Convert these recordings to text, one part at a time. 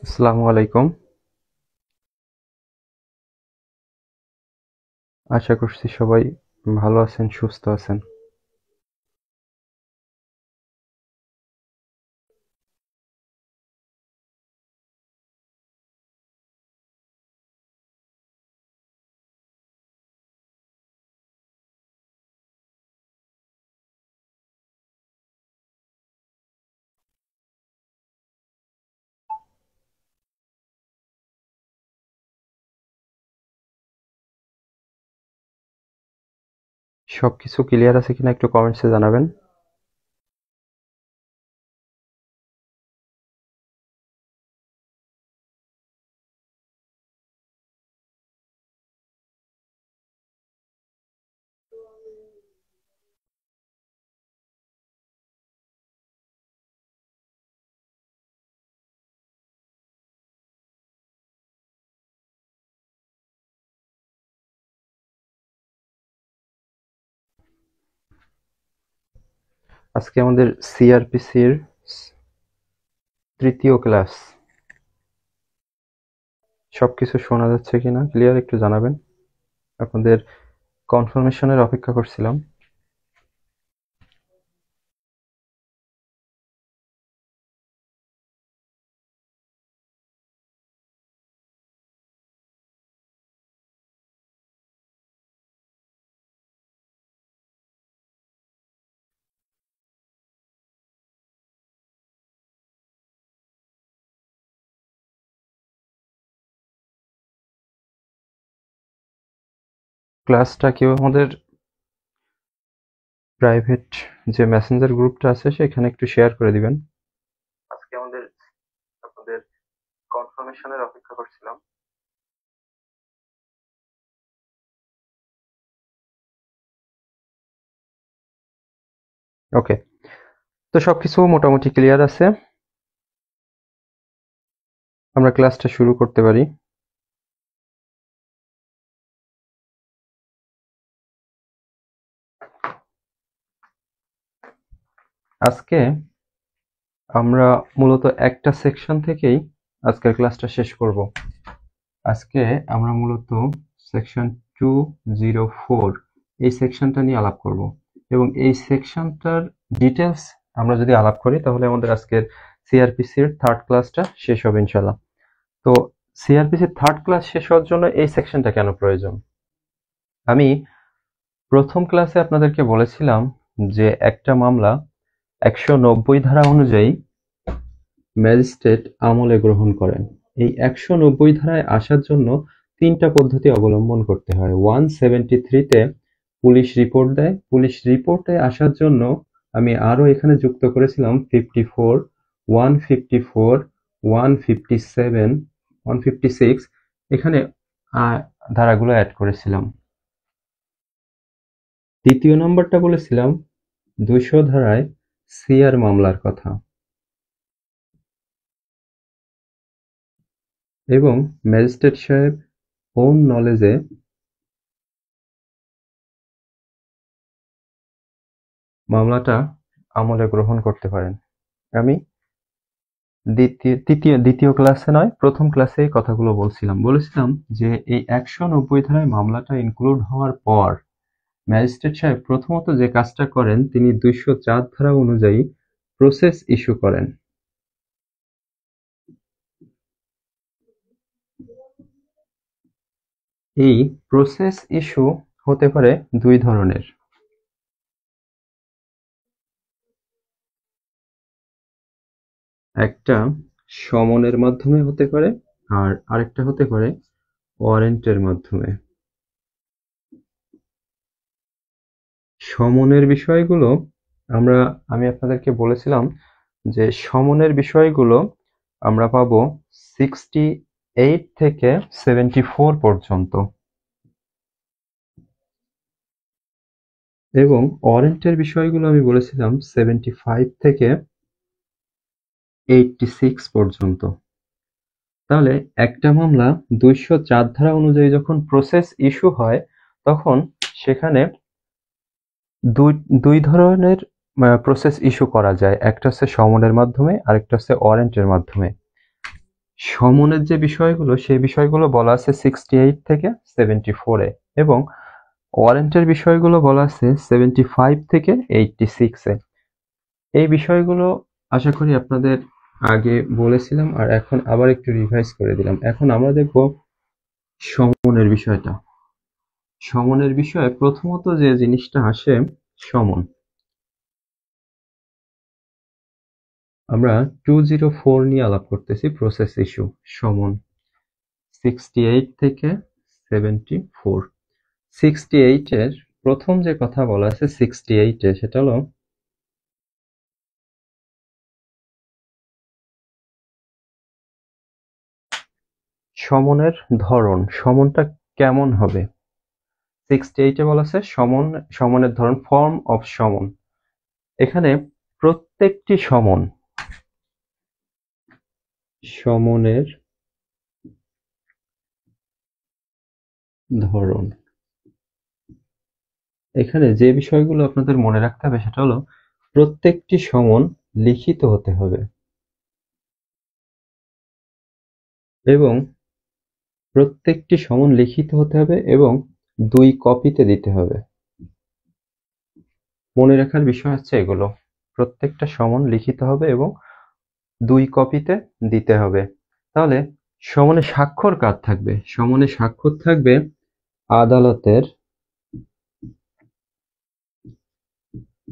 আসসালামু আলাইকুম। আশা করছি সবাই ভালো আছেন, সুস্থ আছেন। সবকিছু ক্লিয়ার আছে কিনা একটু কমেন্টসে জানাবেন। আজকে আমাদের সিআরপিসির তৃতীয় ক্লাস। সবকিছু শোনা যাচ্ছে কিনা ক্লিয়ার একটু জানাবেন। আপনাদের কনফার্মেশনের অপেক্ষা করছিলাম। ক্লাসটা কেউ আমাদের প্রাইভেট যে মেসেঞ্জার গ্রুপটা আছে সেখানে একটু শেয়ার করে দিবেন। আজকে আমাদের আপনাদের কনফার্মেশনের অপেক্ষা করছিলাম। ওকে, তো সবকিছু মোটামুটি ক্লিয়ার আছে, আমরা ক্লাসটা শুরু করতে পারি। আজকে আমরা মূলত একটা সেকশন থেকেই আজকের ক্লাসটা শেষ করব। আজকে আমরা মূলত সেকশন 204 এই সেকশনটা নিয়ে আলাপ করব এবং এই সেকশনটার ডিটেলস আমরা যদি আলাপ করি তাহলে আমাদের আজকের সিআরপিসির থার্ড ক্লাসটা শেষ হবে ইনশাল্লাহ। তো সিআরপিসির থার্ড ক্লাস শেষ হওয়ার জন্য এই সেকশনটা কেন প্রয়োজন? আমি প্রথম ক্লাসে আপনাদেরকে বলেছিলাম যে একটা মামলা 190 ধারা অনুযায়ী ম্যাজিস্ট্রেট আমলে গ্রহণ করেন। এই 190 ধারায় আসার জন্য তিনটা পদ্ধতি অবলম্বন করতে হয়। 173 তে পুলিশ রিপোর্ট দেয়। পুলিশ রিপোর্টে আসার জন্য আমি আরো এখানে যুক্ত করেছিলাম 54, 154, 157, 156 এখানে ধারাগুলো অ্যাড করেছিলাম। দ্বিতীয় নম্বরটা বলেছিলাম 200 ধারায় সিআর মামলার কথা এবং ম্যাজিস্ট্রেট সাহেব ওন নলেজে মামলাটা আমলে গ্রহণ করতে পারেন। আমি দ্বিতীয় ক্লাসে নয়, প্রথম ক্লাসে এই কথাগুলো বলেছিলাম যে এই 190 ধারায় মামলাটা ইনক্লুড হওয়ার পর ম্যাজিস্ট্রেট সাহেব প্রথমত যে কাজটা করেন তিনি 204 ধারা অনুযায়ী প্রসেস ইস্যু করেন। এই প্রসেস ইস্যু হতে পারে দুই ধরনের। একটা সমনের মাধ্যমে হতে পারে আর আরেকটা হতে পারে ওয়ারেন্টের মাধ্যমে। সমনের বিষয়গুলো আমি আপনাদেরকে বলেছিলাম যে সমনের বিষয়গুলো আমরা পাবো 68 থেকে 74 পর্যন্ত এবং ওয়ারেন্টের বিষয়গুলো আমি বলেছিলাম 75 থেকে 86 পর্যন্ত। তাহলে একটা মামলা 204 ধারা অনুযায়ী যখন প্রসেস ইস্যু হয় তখন সেখানে দুই ধরনের প্রসেস ইস্যু করা যায়, একটা হচ্ছে সমনের মাধ্যমে আরেকটা হচ্ছে ওয়ারেন্টের মাধ্যমে। সমনের যে বিষয়গুলো সেই বিষয়গুলো বলা আছে 68 থেকে 74-এ এবং ওয়ারেন্টের বিষয়গুলো বলা আছে 75 থেকে 86-এ। এই বিষয়গুলো আশা করি আপনাদের আগে বলেছিলাম আর এখন আবার একটু রিভাইজ করে দিলাম। এখন আমরা দেখব সমনের বিষয়টা। সমনের বিষয়ে প্রথমত যে জিনিসটা আসে সমন। আমরা 204 নিয়ে আলাপ করতেছি, প্রসেস ইস্যু সমন 68 থেকে 74। 68 এর প্রথম যে কথা বলা আছে 68 এ সেটা হলো সমনের ধরন। সমনটা কেমন হবে? 68 এ বলা আছে সমনের ধরন, ফর্ম অফ সমন। এখানে প্রত্যেকটি সমনের ধরন। এখানে যে বিষয়গুলো আপনাদের মনে রাখতে হবে সেটা হলো প্রত্যেকটি সমন লিখিত হতে হবে এবং প্রত্যেকটি সমন লিখিত হতে হবে এবং 2 কপিতে দিতে হবে। মনে রাখার বিষয় হচ্ছে এগুলো। প্রত্যেকটা সমন লিখিত হবে এবং 2 কপিতে দিতে হবে। তাহলে সমনে স্বাক্ষর কার থাকবে? সমনে স্বাক্ষর থাকবে আদালতের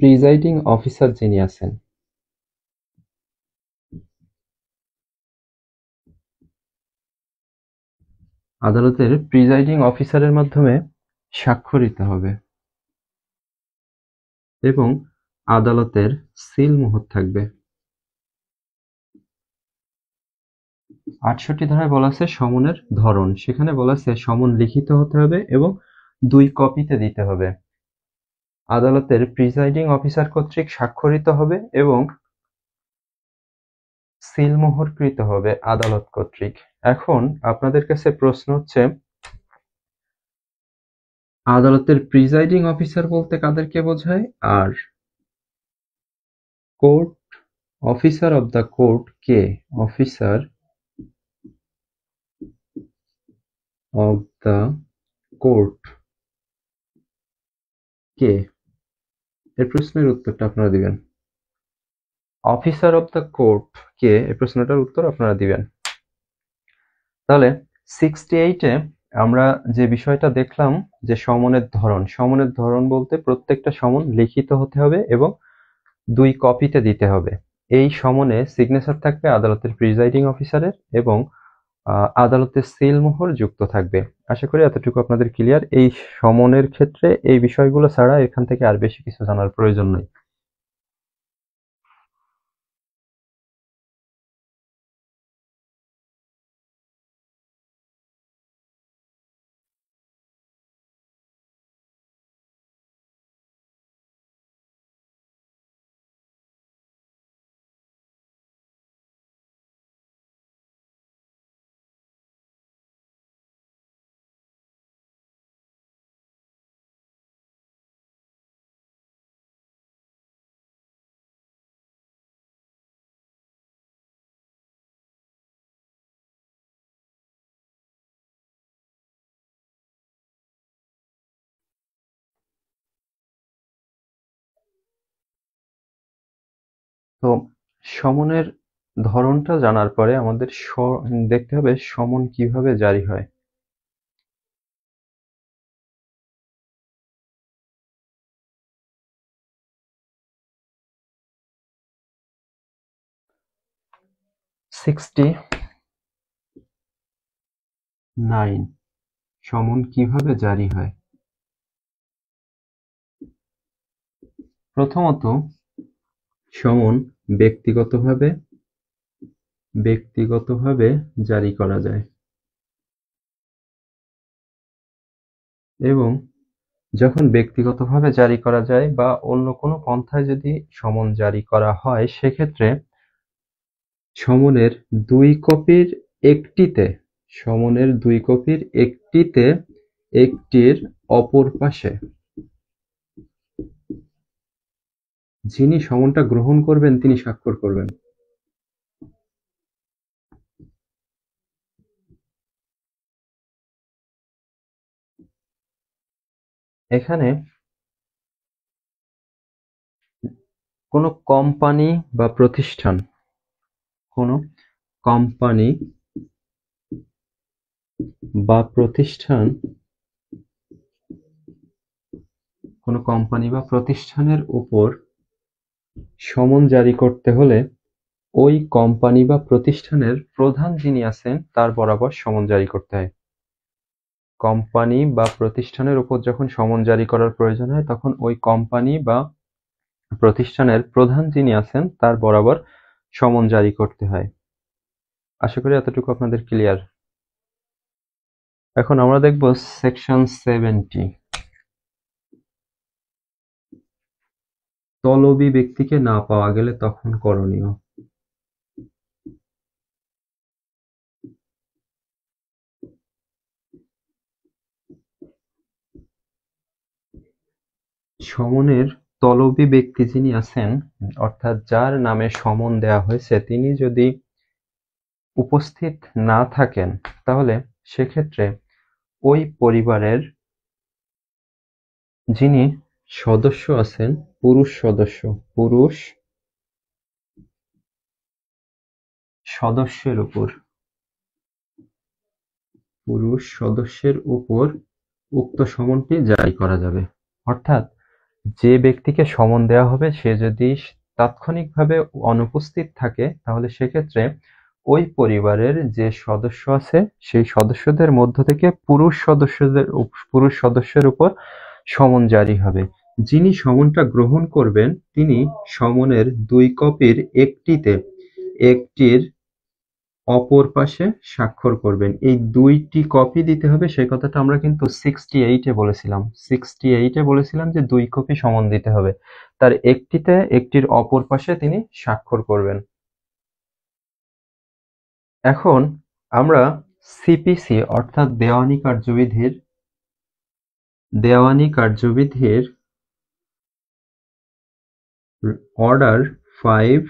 প্রিজাইডিং অফিসার যিনি আছেন। আদালতের প্রিজাইডিং অফিসারের মাধ্যমে স্বাক্ষরিত হবে এবং আদালতের সিল মোহর থাকবে। ৬৮ ধারায় বলা আছে সমনের ধরন। সেখানে বলা আছে সমন লিখিত হতে হবে এবং 2 কপিতে দিতে হবে। আদালতের প্রিজাইডিং অফিসার কর্তৃক স্বাক্ষরিত হবে এবং সিলমোহরকৃত হবে আদালত কর্তৃক। এখন আপনাদের কাছে প্রশ্ন হচ্ছে, আদালতের প্রিজাইডিং অফিসার বলতে কাদেরকে বোঝায়? আর court officer of the court কে? অফিসার অব দ্য কোর্ট কে? এর প্রশ্নের উত্তরটা আপনারা দিবেন। অফিসার অব দ্য কোর্ট কে? এই প্রশ্নটার উত্তর আপনারা দিবেন। তাহলে 68-এ আমরা যে বিষয়টা দেখলাম যে সমনের ধরন। সমনের ধরন বলতে প্রত্যেকটা সমন লিখিত হতে হবে এবং 2 কপিতে দিতে হবে। এই সমনে সিগনেচার থাকবে আদালতের প্রিজাইডিং অফিসারের এবং আদালতের সিল মোহর যুক্ত থাকবে। আশা করি এতটুকু আপনাদের ক্লিয়ার। এই সমনের ক্ষেত্রে এই বিষয়গুলো ছাড়া এখান থেকে আর বেশি কিছু জানার প্রয়োজন নেই। তো সমনের ধরনটা জানার পরে আমাদের দেখতে হবে সমন কিভাবে জারি হয়। সিক্সটি নাইন সমন কিভাবে জারি হয়? প্রথমত সমন ব্যক্তিগতভাবে জারি করা যায় এবং যখন ব্যক্তিগতভাবে জারি করা যায় বা অন্য কোনো পন্থায় যদি সমন জারি করা হয় সেক্ষেত্রে সমনের 2 কপির একটিতে একটির অপর পাশে যিনি সমনটা গ্রহণ করবেন তিনি স্বাক্ষর করবেন। এখানে কোনো কোম্পানি বা প্রতিষ্ঠান কোনো কোম্পানি বা প্রতিষ্ঠান কোনো কোম্পানি বা প্রতিষ্ঠানের উপর সমন জারি করতে হলে ওই কোম্পানি বা প্রতিষ্ঠানের প্রধান যিনি আছেন তার বরাবর সমন জারি করতে হয়। কোম্পানি বা প্রতিষ্ঠানের উপর যখন সমন জারি করার প্রয়োজন হয় তখন ওই কোম্পানি বা প্রতিষ্ঠানের প্রধান যিনি আছেন তার বরাবর সমন জারি করতে হয়। আশা করি এতটুকু আপনাদের ক্লিয়ার। এখন আমরা দেখব সেকশন 70। তলবি ব্যক্তিকে না পাওয়া গেলে তখন করণীয়। সমনের তলবি ব্যক্তি যিনি আছেন, অর্থাৎ যার নামে সমন দেওয়া হয়েছে, তিনি যদি উপস্থিত না থাকেন তাহলে সেক্ষেত্রে ওই পরিবারের যিনি সদস্য আছেন, পুরুষ সদস্যের উপর উক্ত সমনটি জারি করা যাবে। অর্থাৎ যে ব্যক্তিকে সমন দেওয়া হবে সে যদি তাৎক্ষণিকভাবে অনুপস্থিত থাকে তাহলে সেক্ষেত্রে ওই পরিবারের যে সদস্য আছে সেই সদস্যদের মধ্য থেকে পুরুষ সদস্যের উপর সমন জারি হবে। যিনি সমনটা গ্রহণ করবেন তিনি সমনের 2 কপির একটির অপর পাশে স্বাক্ষর করবেন। এই 2টি কপি দিতে হবে, সেই কথাটা আমরা কিন্তু 68-এ বলেছিলাম। 68-এ বলেছিলাম যে 2 কপি সমন দিতে হবে। তার একটির অপর পাশে তিনি স্বাক্ষর করবেন। এখন আমরা সিপিসি অর্থাৎ দেওয়ানি কার্যবিধির অর্ডার 5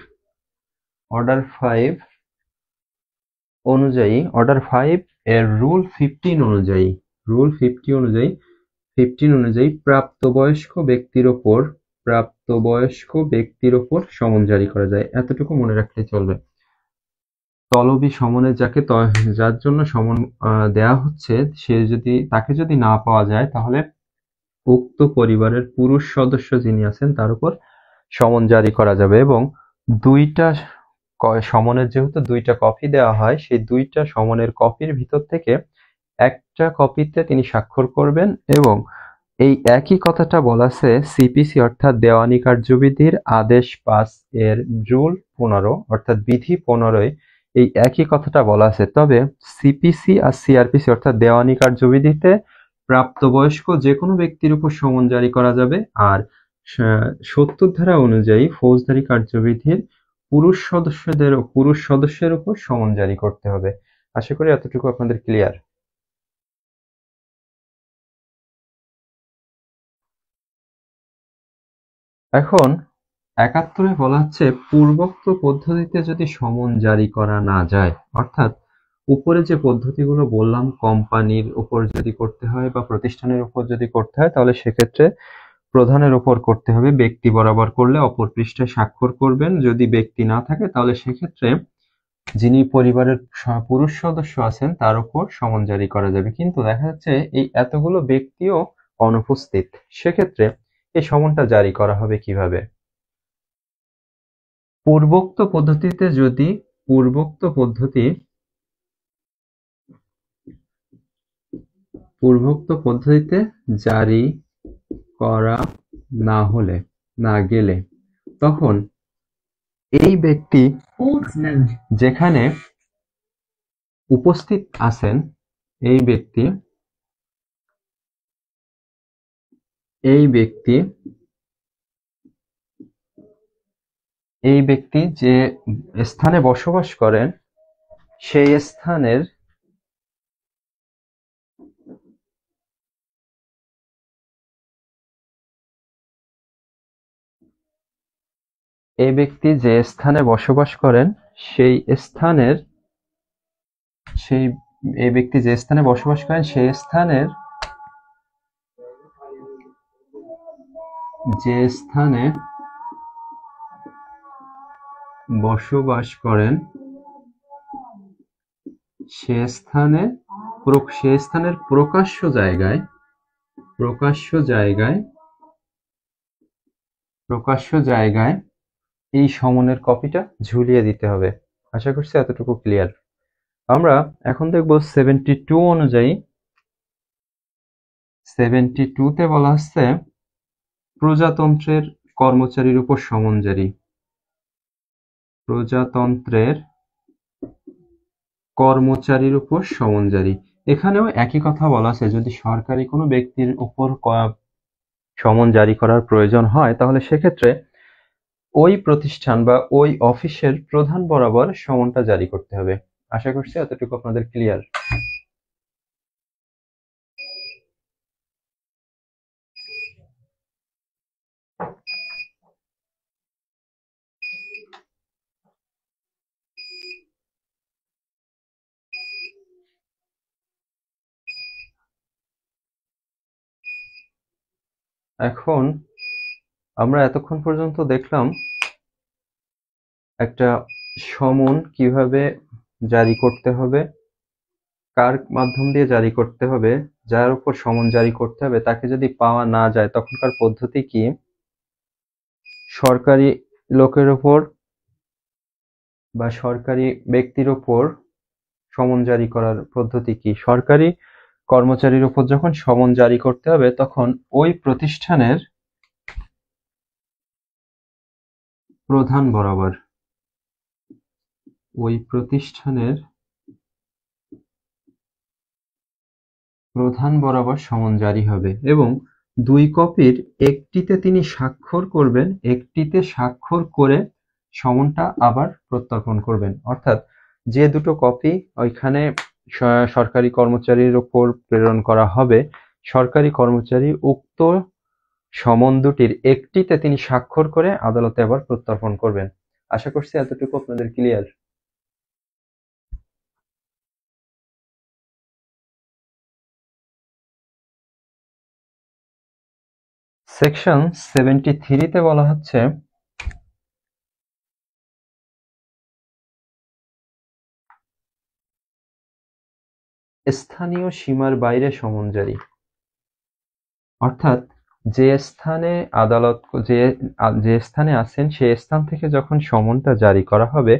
অনুযায়ী, অর্ডার 5 এর রুল 15 অনুযায়ী প্রাপ্তবয়স্ক ব্যক্তির ওপর সমন জারি করা যায়। এতটুকু মনে রাখলে চলবে। তলবি সমনে যার জন্য সমন দেয়া হচ্ছে তাকে যদি না পাওয়া যায় তাহলে উক্ত পরিবারের পুরুষ সদস্য যিনি আছেন তার উপর সমন জারি করা যাবে। এবং সমনের যেহেতু 2টা কপি দেওয়া হয়, সেই 2টা সমনের কপির ভিতর থেকে একটা কপিতে তিনি স্বাক্ষর করবেন। এবং এই একই কথাটা বলা আছে সিপিসি অর্থাৎ দেওয়ানি কার্যবিধির আদেশ 5 এর রুল 15 অর্থাৎ বিধি 15 এই একই কথাটা বলা আছে। তবে সিপিসি আর সিআরপিসি অর্থাৎ দেওয়ানি কার্যবিধিতে প্রাপ্তবয়স্ক যে কোনো ব্যক্তির উপর সমন জারি করা যাবে, আর 70 ধারা অনুযায়ী ফৌজদারি কার্যবিধির পুরুষ সদস্যের উপর সমন জারি করতে হবে। আশা করি এতটুকু আপনাদের ক্লিয়ার। এখন 71-এ বলা হচ্ছে পূর্বোক্ত পদ্ধতিতে যদি সমন জারি করা না যায়, অর্থাৎ উপরে যে পদ্ধতিগুলো বললাম কোম্পানির উপর যদি করতে হয় বা প্রতিষ্ঠানের উপর যদি করতে হয় তাহলে সেক্ষেত্রে প্রধানের উপর করতে হবে। ব্যক্তি বরাবর করলে অপর পৃষ্ঠায় স্বাক্ষর করবেন। যদি ব্যক্তি না থাকে তাহলে সেক্ষেত্রে যিনি পরিবারের পুরুষ সদস্য আছেন তার উপর সমন জারি করা যাবে। কিন্তু দেখা যাচ্ছে এই এতগুলো ব্যক্তিও অনুপস্থিত, সেক্ষেত্রে এই সমনটা জারি করা হবে কিভাবে? পূর্বোক্ত পদ্ধতিতে জারি করা না গেলে তখন এই ব্যক্তি যেখানে উপস্থিত আছেন, এই ব্যক্তি যে স্থানে বসবাস করেন সেই স্থানের এই ব্যক্তি যে স্থানে বসবাস করেন সেই স্থানের যে স্থানে বসবাস করেন সে স্থানের প্রকাশ্য জায়গায় এই সমনের কপিটা ঝুলিয়ে দিতে হবে। আশা করছি এতটুকু ক্লিয়ার। আমরা এখন দেখব 72 অনুযায়ী। 72-তে বলা হচ্ছে প্রজাতন্ত্রের কর্মচারীর উপর সমন জারি। প্রজাতন্ত্রের কর্মচারীর উপর সমন জারি। এখানেও একই কথা বলা আছে, যদি সরকারি কোনো ব্যক্তির উপর সমন জারি করার প্রয়োজন হয় তাহলে সেক্ষেত্রে ওই প্রতিষ্ঠান বা ওই অফিসের প্রধান বরাবর সমনটা জারি করতে হবে। আশা করছি এতটুকু আপনাদের ক্লিয়ার। এখন আমরা এতক্ষণ পর্যন্ত দেখলাম একটা সমন কিভাবে জারি করতে হবে, কার মাধ্যম দিয়ে জারি করতে হবে, যার উপর সমন জারি করতে হবে তাকে যদি পাওয়া না যায় তখনকার পদ্ধতি কি, সরকারি লোকের উপর বা সরকারি ব্যক্তির উপর সমন জারি করার পদ্ধতি কি, সরকারি কর্মচারীর উপর যখন সমন জারি করতে হবে তখন ওই প্রতিষ্ঠানের প্রধান বরাবর সমন জারি হবে এবং 2 কপির একটিতে তিনি স্বাক্ষর করবেন, একটিতে স্বাক্ষর করে সমনটা আবার প্রত্যর্পণ করবেন। অর্থাৎ যে দুটো কপি ওইখানে সরকারি কর্মচারীর উপর প্রেরণ করা হবে, সরকারি কর্মচারী উক্ত সমন দুটির একটিতে তিনি স্বাক্ষর করে আদালতে আবার প্রত্যর্পণ করবেন। আশা করছি এতটুকু আপনাদের ক্লিয়ার। সেকশন 73-তে বলা হচ্ছে স্থানীয় সীমার বাইরে সমন জারি। অর্থাৎ যে স্থানে যে স্থানে আছেন সেই স্থান থেকে যখন সমনটা জারি করা হবে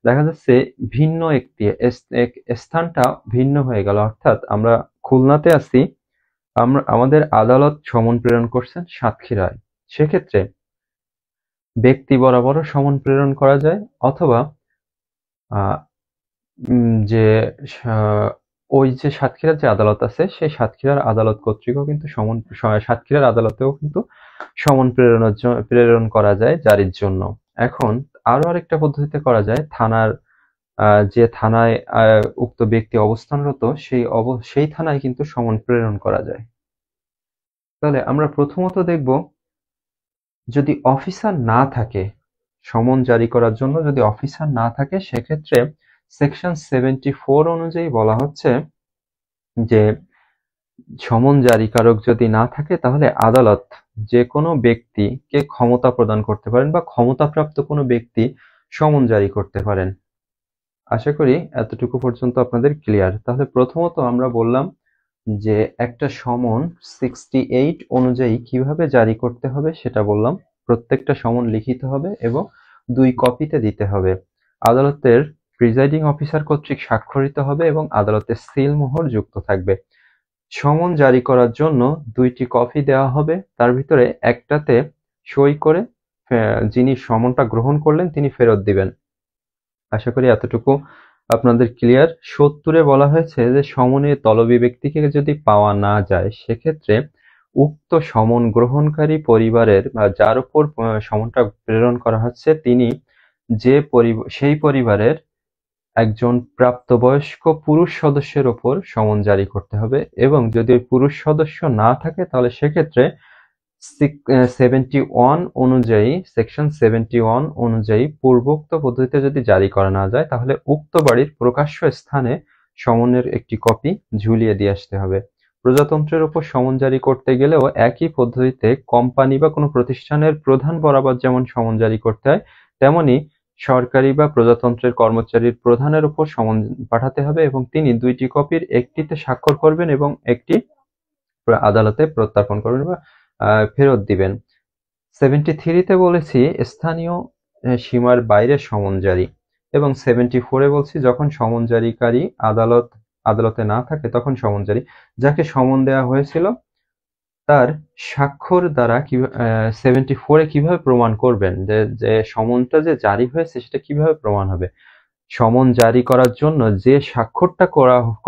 দেখা যাচ্ছে ভিন্ন একটি স্থানটা ভিন্ন হয়ে গেল। অর্থাৎ আমরা খুলনাতে আছি, আমাদের আদালত সমন প্রেরণ করছেন সাতক্ষীরায়, সেক্ষেত্রে ব্যক্তি বরাবরও সমন প্রেরণ করা যায়, অথবা যে ওই যে সাতক্ষীরার যে আদালত আছে সেই সাতক্ষীরার আদালত কর্তৃকও কিন্তু সাতক্ষীরার আদালতেও কিন্তু সমন প্রেরণ করা যায় জারির জন্য। এখন আরো আরেকটা পদ্ধতিতে করা যায়, যে থানায় উক্ত ব্যক্তি অবস্থানরত সেই থানায় কিন্তু সমন প্রেরণ করা যায়। তাহলে আমরা প্রথমত দেখব, যদি অফিসার না থাকে, সমন জারি করার জন্য যদি অফিসার না থাকে সেক্ষেত্রে সেকশন 74 অনুযায়ী বলা হচ্ছে যে সমন জারিকারক যদি না থাকে তাহলে আদালত যে কোনো ব্যক্তিকে ক্ষমতা প্রদান করতে পারেন বা ক্ষমতাপ্রাপ্ত কোনো ব্যক্তি সমন জারি করতে পারেন। আশা করি এতটুকু পর্যন্ত আপনাদের ক্লিয়ার। তাহলে প্রথমত আমরা বললাম যে একটা সমন 68 অনুযায়ী কিভাবে জারি করতে হবে সেটা বললাম। প্রত্যেকটা সমন লিখিত হবে এবং 2 কপিতে দিতে হবে। আদালতের প্রিজাইডিং অফিসার কর্তৃক স্বাক্ষরিত হবে এবং আদালতের সিল মোহর যুক্ত থাকবে। সমন জারি করার জন্য 2টি কপি দেওয়া হবে, তার ভিতরে একটাতে সই করে যিনি সমনটা গ্রহণ করলেন তিনি ফেরত দিবেন। আশা করি এতটুকু আপনাদের ক্লিয়ার। 70-এ বলা হয়েছে যে সমনে তলবি ব্যক্তিকে যদি পাওয়া না যায় সেক্ষেত্রে উক্ত সমন গ্রহণকারী পরিবারের বা যার উপর সমনটা প্রেরণ করা হচ্ছে তিনি সেই পরিবারের একজন প্রাপ্তবয়স্ক পুরুষ সদস্যের ওপর সমন জারি করতে হবে এবং যদি ওই পুরুষ সদস্য না থাকে তাহলে সেক্ষেত্রে 71 অনুযায়ী সেকশন 71 অনুযায়ী পূর্বোক্ত পদ্ধতিতে যদি জারি করা না যায় তাহলে উক্ত বাড়ির প্রকাশ্য স্থানে সমনের একটি কপি ঝুলিয়ে দিয়ে আসতে হবে। প্রজাতন্ত্রের উপর সমন জারি করতে গেলেও একই পদ্ধতিতে কোম্পানি বা কোনো প্রতিষ্ঠানের প্রধান বরাবর যেমন সমন জারি করতে হয়, তেমনি সরকারি বা প্রজাতন্ত্রের কর্মচারীর প্রধানের উপর সমন পাঠাতে হবে এবং তিনি ২টি কপির একটিতে স্বাক্ষর করবেন এবং একটি আদালতে প্রত্যর্পণ করবেন বা ফেরত দিবেন। 73 তে বলেছি স্থানীয় সীমার বাইরে সমন জারি, এবং 74 বলছি যখন সমন জারিকারী আদালতে না থাকে তখন সমন জারি। যাকে সমন দেওয়া হয়েছিল তার স্বাক্ষর দ্বারা 74 কিভাবে প্রমাণ করবেন যে সমনটা যে জারি হয়েছে সেটা কিভাবে প্রমাণ হবে? সমন জারি করার জন্য যে স্বাক্ষরটা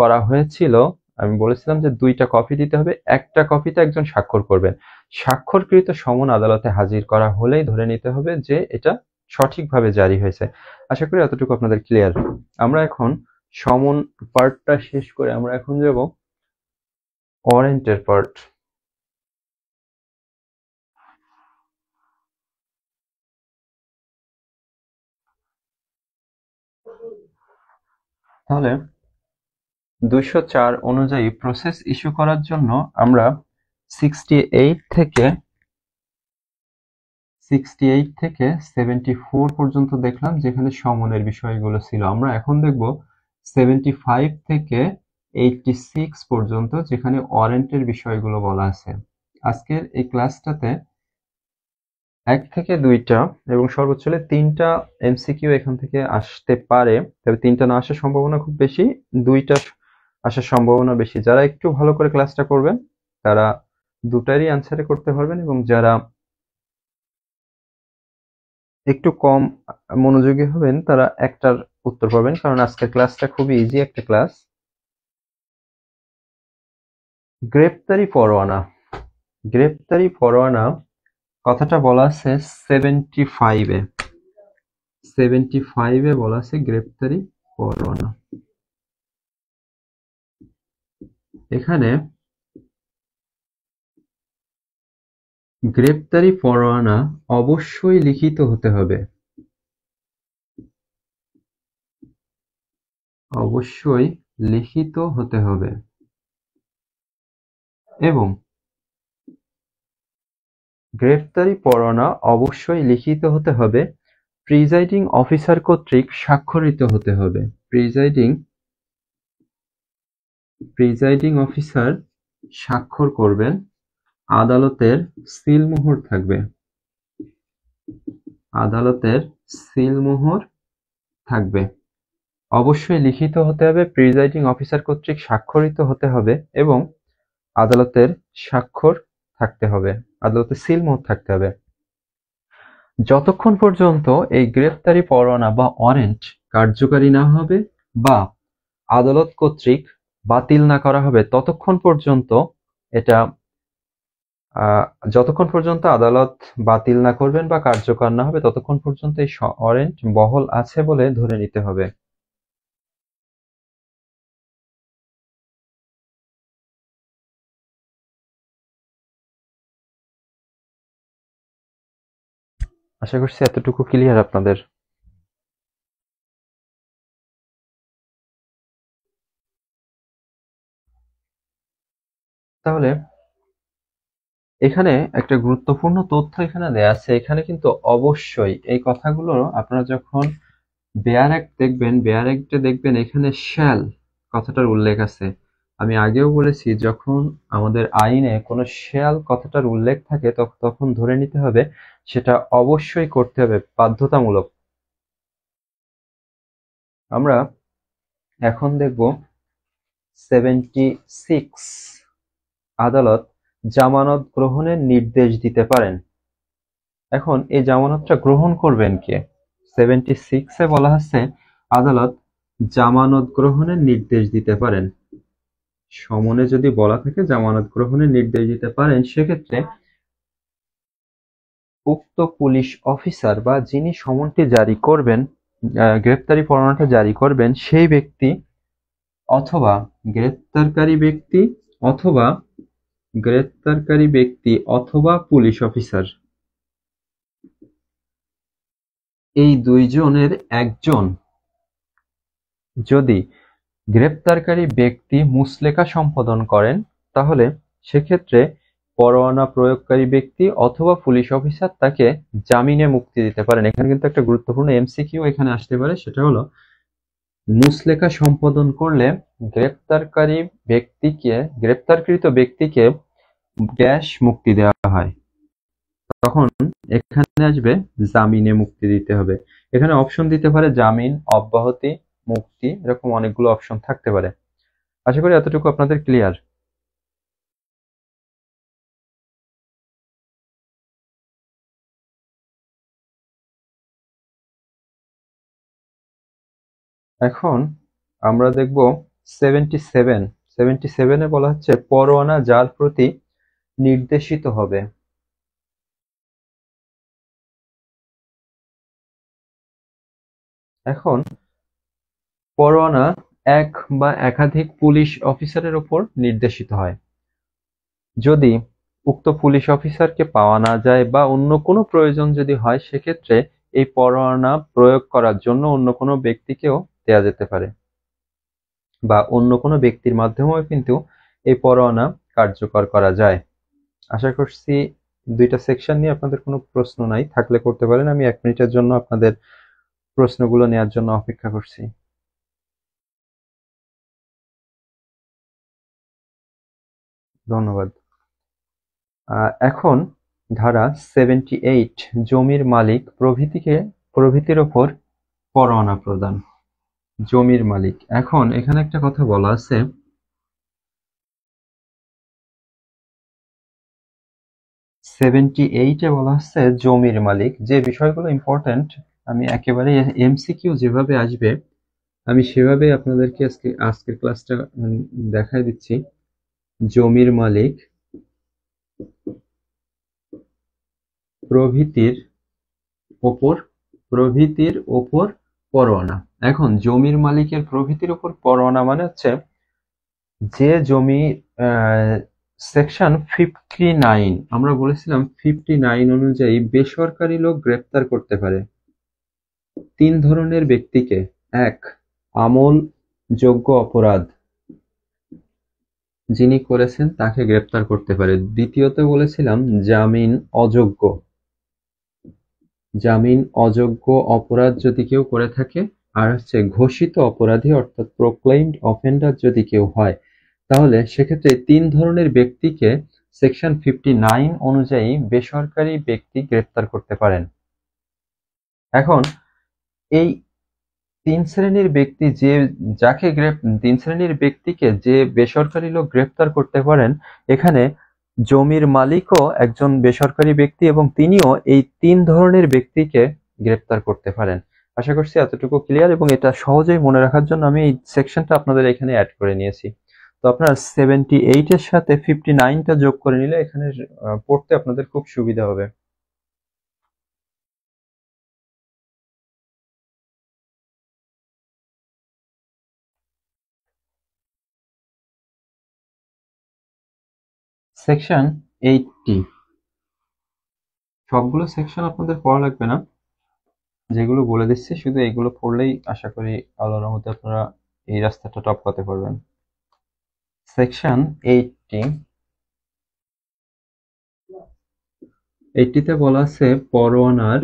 করা হয়েছিল, আমি বলেছিলাম যে 2টা কপি দিতে হবে, একটা কপিতে একজন স্বাক্ষর করবেন। স্বাক্ষরকৃত সমন আদালতে হাজির করা হলেই ধরে নিতে হবে যে এটা সঠিকভাবে জারি হয়েছে। আশা করি এতটুকু আপনাদের ক্লিয়ার। আমরা এখন সমন পার্টটা শেষ করে আমরা এখন যাব ওয়ারেন্টের পার্ট। তাহলে 204 অনুযায়ী প্রসেস ইস্যু করার জন্য আমরা 68 থেকে 74 পর্যন্ত দেখলাম যেখানে সমনের বিষয়গুলো ছিল। আমরা এখন দেখব 75 থেকে 86 পর্যন্ত যেখানে ওয়ারেন্টের বিষয়গুলো বলা আছে। আজকের এই ক্লাসটাতে 1 থেকে 2টা এবং সর্বোচ্চ হলে 3টা এমসিকিউ এখান থেকে আসতে পারে, তবে 3টা না আসার সম্ভাবনা খুব বেশি, 2টা আসার সম্ভাবনা বেশি। যারা একটু ভালো করে ক্লাসটা করবেন তারা দুটারই অ্যান্সারে করতে পারবেন, এবং যারা একটু কম মনোযোগী হবেন তারা একটার উত্তর পাবেন, কারণ আজকের ক্লাসটা খুবই ইজি একটা ক্লাস। গ্রেপ্তারি পরোয়ানা কথাটা বলা আছে 75-এ বলা আছে গ্রেপ্তারি পরোয়ানা। এখানে গ্রেপ্তারি পরোয়ানা অবশ্যই লিখিত হতে হবে, এবং গ্রেপ্তারি পরোয়ানা অবশ্যই লিখিত হতে হবে, প্রিজাইডিং অফিসার কর্তৃক স্বাক্ষরিত হতে হবে। প্রিজাইডিং অফিসার স্বাক্ষর করবেন, আদালতের সিলমোহর থাকবে। অবশ্যই লিখিত হতে হবে, প্রিজাইডিং অফিসার কর্তৃক স্বাক্ষরিত হতে হবে এবং আদালতের স্বাক্ষর থাকতে হবে, আদালতের সিলমোহর থাকতে হবে। যতক্ষণ পর্যন্ত এই গ্রেপ্তারি পরোয়ানা বা ওয়ারেন্ট কার্যকারী না হবে বা আদালত কর্তৃক বাতিল না করা হবে ততক্ষণ পর্যন্ত আদালত বাতিল না করবেন বা কার্যকর না হবে ততক্ষণ পর্যন্ত এই ওয়ারেন্ট বহাল আছে বলে ধরে নিতে হবে। আশা করছি এতটুকু ক্লিয়ার আপনাদের। তাহলে এখানে একটা গুরুত্বপূর্ণ তথ্য এখানে দেয়া আছে। এখানে কিন্তু অবশ্যই এই কথাগুলো আপনারা যখন বেয়ার অ্যাক্ট দেখবেন এখানে শ্যাল কথাটার উল্লেখ আছে। আমি আগেও বলেছি যখন আমাদের আইনে কোনো শ্যাল কথাটার উল্লেখ থাকে তখন ধরে নিতে হবে সেটা অবশ্যই করতে হবে, বাধ্যতামূলক। আমরা এখন দেখব 76, আদালত জামানত গ্রহণের নির্দেশ দিতে পারেন। এখন এই জামানতটা গ্রহণ করবেন কে? 76-এ বলা হচ্ছে আদালত জামানত গ্রহণের নির্দেশ দিতে পারেন। সমনে যদি বলা থাকে জামানত গ্রহণের নির্দেশ দিতে পারেন, সেক্ষেত্রে উক্ত পুলিশ অফিসার বা যিনি সমনটি জারি করবেন, গ্রেপ্তারি পরোয়ানাটা জারি করবেন, সেই ব্যক্তি অথবা গ্রেপ্তারকারী ব্যক্তি অথবা পুলিশ অফিসার, এই দুইজনের একজন যদি গ্রেপ্তারকারী ব্যক্তি মুচলেকা সম্পাদন করেন তাহলে সেক্ষেত্রে পরোয়ানা প্রয়োগকারী ব্যক্তি অথবা পুলিশ অফিসার তাকে জামিনে মুক্তি দিতে পারেন। এখানে কিন্তু একটা গুরুত্বপূর্ণ এমসিকিউ এখানে আসতে পারে, সেটা হলো মুচলেকা সম্পাদন করলে গ্রেপ্তারকৃত ব্যক্তিকে গ্যাস মুক্তি দেওয়া হয়, তখন এখানে আসবে জামিনে মুক্তি দিতে হবে। এখানে অপশন দিতে পারে জামিন, অব্যাহতি, মুক্তি, এরকম অনেকগুলো অপশন থাকতে পারে। আশা করি এতটুকু আপনাদের ক্লিয়ার। এখন আমরা দেখব 77। 77-এ বলা হচ্ছে পরোয়ানা যার প্রতি নির্দেশিত হবে। এখন পরোয়ানা এক বা একাধিক পুলিশ অফিসারের উপর নির্দেশিত হয়। যদি উক্ত পুলিশ অফিসারকে পাওয়া না যায় বা অন্য কোনো প্রয়োজন যদি হয়, সেক্ষেত্রে এই পরোয়ানা প্রয়োগ করার জন্য অন্য কোনো ব্যক্তিকেও দেয়া যেতে পারে, বা অন্য কোনো ব্যক্তির মাধ্যমেও কিন্তু এই পরোয়ানা কার্যকর করা যায়। আশা করছি দুইটা সেকশন নিয়ে আপনাদের কোনো প্রশ্ন নাই, থাকলে করতে পারেন। আমি 1 মিনিটের জন্য আপনাদের প্রশ্নগুলো নেওয়ার জন্য অপেক্ষা করছি। ধন্যবাদ। এখন ধারা 78, জমির মালিক প্রভৃতির ওপর পরোয়ানা প্রদান। জমির মালিক, এখন এখানে একটা কথা বলা আছে, 78-এ বলা হচ্ছে জমির মালিক। যে বিষয়গুলো ইম্পর্টেন্ট, আমি একেবারে এমসিকিউ যেভাবে আসবে আমি সেভাবে আপনাদেরকে আজকের ক্লাসটা দেখাই দিচ্ছি। জমির মালিক প্রভৃতির ওপর পরোয়ানা। এখন জমির মালিকের প্রভৃতির ওপর পরোয়ানা মানে হচ্ছে যে জমি, সেকশন 59 আমরা বলেছিলাম 59 অনুযায়ী বেসরকারি লোক গ্রেপ্তার করতে পারে 3 ধরনের ব্যক্তিকে। 1, আমলযোগ্য অপরাধ যিনি করেছেন তাকে গ্রেপ্তার করতে পারে। দ্বিতীয়ত বলেছিলাম জামিন অযোগ্য অপরাধ যদি কেউ করে থাকে, আর হচ্ছে ঘোষিত অপরাধী অর্থাৎ প্রোক্লেইমড অফেন্ডার যদি কেউ হয়, তাহলে সেক্ষেত্রে 3 ধরনের ব্যক্তিকে সেকশন 59 অনুযায়ী বেসরকারি ব্যক্তি গ্রেপ্তার করতে পারেন। এখন এই 3 শ্রেণীর ব্যক্তিকে যে বেসরকারি লোক গ্রেপ্তার করতে পারেন, এখানে জমির মালিকও একজন বেসরকারি ব্যক্তি এবং তিনিও এই 3 ধরনের ব্যক্তিকে গ্রেপ্তার করতে পারেন। আশা করছি এতটুকু ক্লিয়ার, এবং এটা সহজেই মনে রাখার জন্য আমি এই সেকশনটা আপনাদের এখানে অ্যাড করে নিয়েছি। তো আপনারা 78-এর সাথে 59টা যোগ করে নিলে এখানে পড়তে আপনাদের খুব সুবিধা হবে। সেকশন 80, সবগুলো সেকশন আপনাদের পড়া লাগবে না, যেগুলো বলে দিচ্ছি শুধু এগুলো পড়লেই আশা করি আল্লাহর রহমতে আপনারা এই রাস্তাটা টপকাতে পারবেন। সেকশন 80-তে বলা আছে পরোয়ানার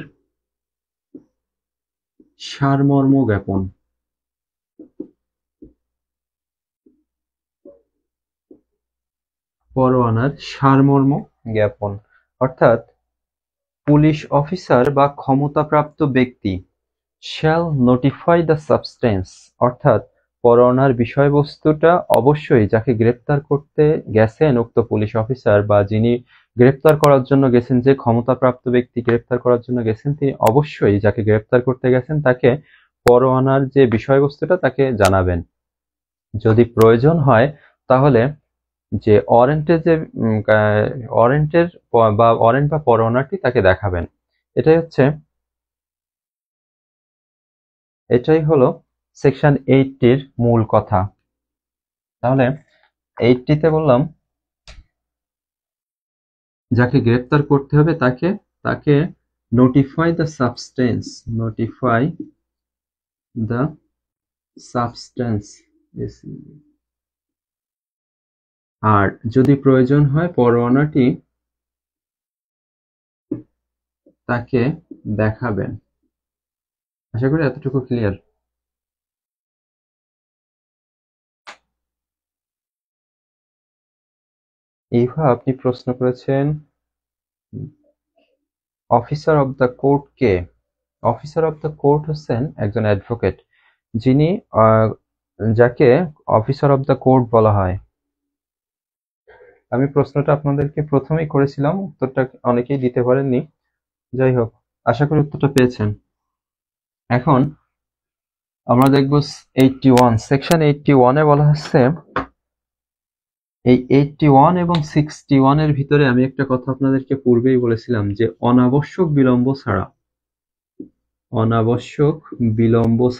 সারমর্ম জ্ঞাপন। পরোয়ানার সারমর্ম জ্ঞাপন অর্থাৎ পুলিশ অফিসার বা ক্ষমতাপ্রাপ্ত ব্যক্তি shall notify the substance, অর্থাৎ পরোয়ানার বিষয়বস্তুটা অবশ্যই যাকে গ্রেপ্তার করতে গেছেন উক্ত পুলিশ অফিসার, বা যিনি গ্রেপ্তার করার জন্য গেছেন, যে ক্ষমতাপ্রাপ্ত ব্যক্তি গ্রেপ্তার করার জন্য গেছেন, তিনি অবশ্যই যাকে গ্রেপ্তার করতে গেছেন তাকে পরোয়ানার যে বিষয়বস্তুটা তাকে জানাবেন। যদি প্রয়োজন হয় তাহলে যে ওয়ারেন্ট বা পরোয়ানাটি তাকে দেখাবেন। এটাই হলো সেকশন 80-র মূল কথা। তাহলে 80-তে বললাম যাকে গ্রেপ্তার করতে হবে তাকে নোটিফাই দ্য সাবস্টেন্স আর যদি প্রয়োজন হয় পরোয়ানাটি তাকে দেখাবেন। আশা করি এতটুকু ক্লিয়ার। এইভা আপনি প্রশ্ন করেছেন অফিসার অব দ্য কোর্ট কে? অফিসার অব দ্য কোর্ট হচ্ছেন একজন অ্যাডভোকেট, যিনি যাকে অফিসার অব দ্য কোর্ট বলা হয়। আমি প্রশ্নটা আপনাদেরকে প্রথমেই করেছিলাম, উত্তরটা অনেকেই দিতে পারেননি। যাই হোক, আশা করি উত্তরটা পেয়েছেন। এখন আমরা দেখব 81, সেকশন 81 এ বলা হচ্ছে, এই 81 এবং 61 এর ভিতরে আমি একটা কথা আপনাদেরকে পূর্বেই বলেছিলাম যে অনাবশ্যক বিলম্ব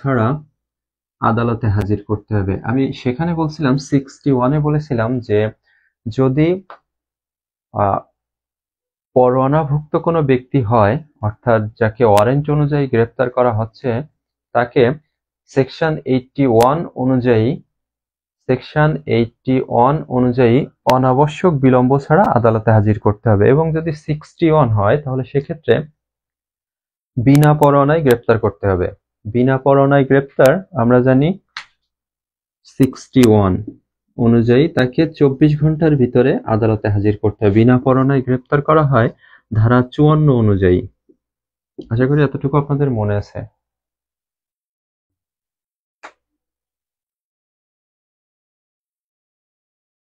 ছাড়া আদালতে হাজির করতে হবে। আমি সেখানে বলছিলাম 61 এ বলেছিলাম যে যদি পরোয়ানাভুক্ত কোনো ব্যক্তি হয়, অর্থাৎ যাকে ওয়ারেন্ট অনুযায়ী গ্রেপ্তার করা হচ্ছে, তাকে সেকশন 81 অনুযায়ী অনাবশ্যক বিলম্ব ছাড়া আদালতে হাজির করতে হবে। এবং যদি 61 হয় তাহলে সেক্ষেত্রে বিনা পরোয়ানায় গ্রেপ্তার করতে হবে। বিনা পরোয়ানায় গ্রেপ্তার আমরা জানি 61 অনুযায়ী তাকে 24 ঘন্টার ভিতরে আদালতে হাজির করতে হবে। বিনা পরোয়ানায় গ্রেপ্তার করা হয় ধারা 54 অনুযায়ী। আশা করি এতটুকু আপনাদের মনে আছে।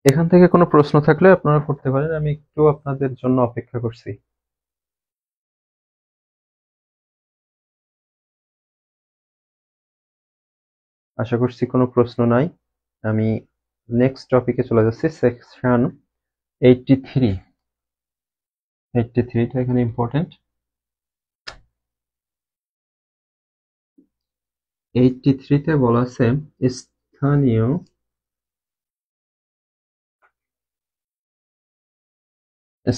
এখান থেকে কোনো প্রশ্ন থাকলে আপনারা করতে পারেন, আমি একটু আপনাদের জন্য অপেক্ষা করছি। আশা করছি কোনো প্রশ্ন নাই। আমি নেক্সট টপিকে চলে যাচ্ছি, সেকশন 83। 83টা এখানে ইম্পর্টেন্ট। 83তে বলা আছে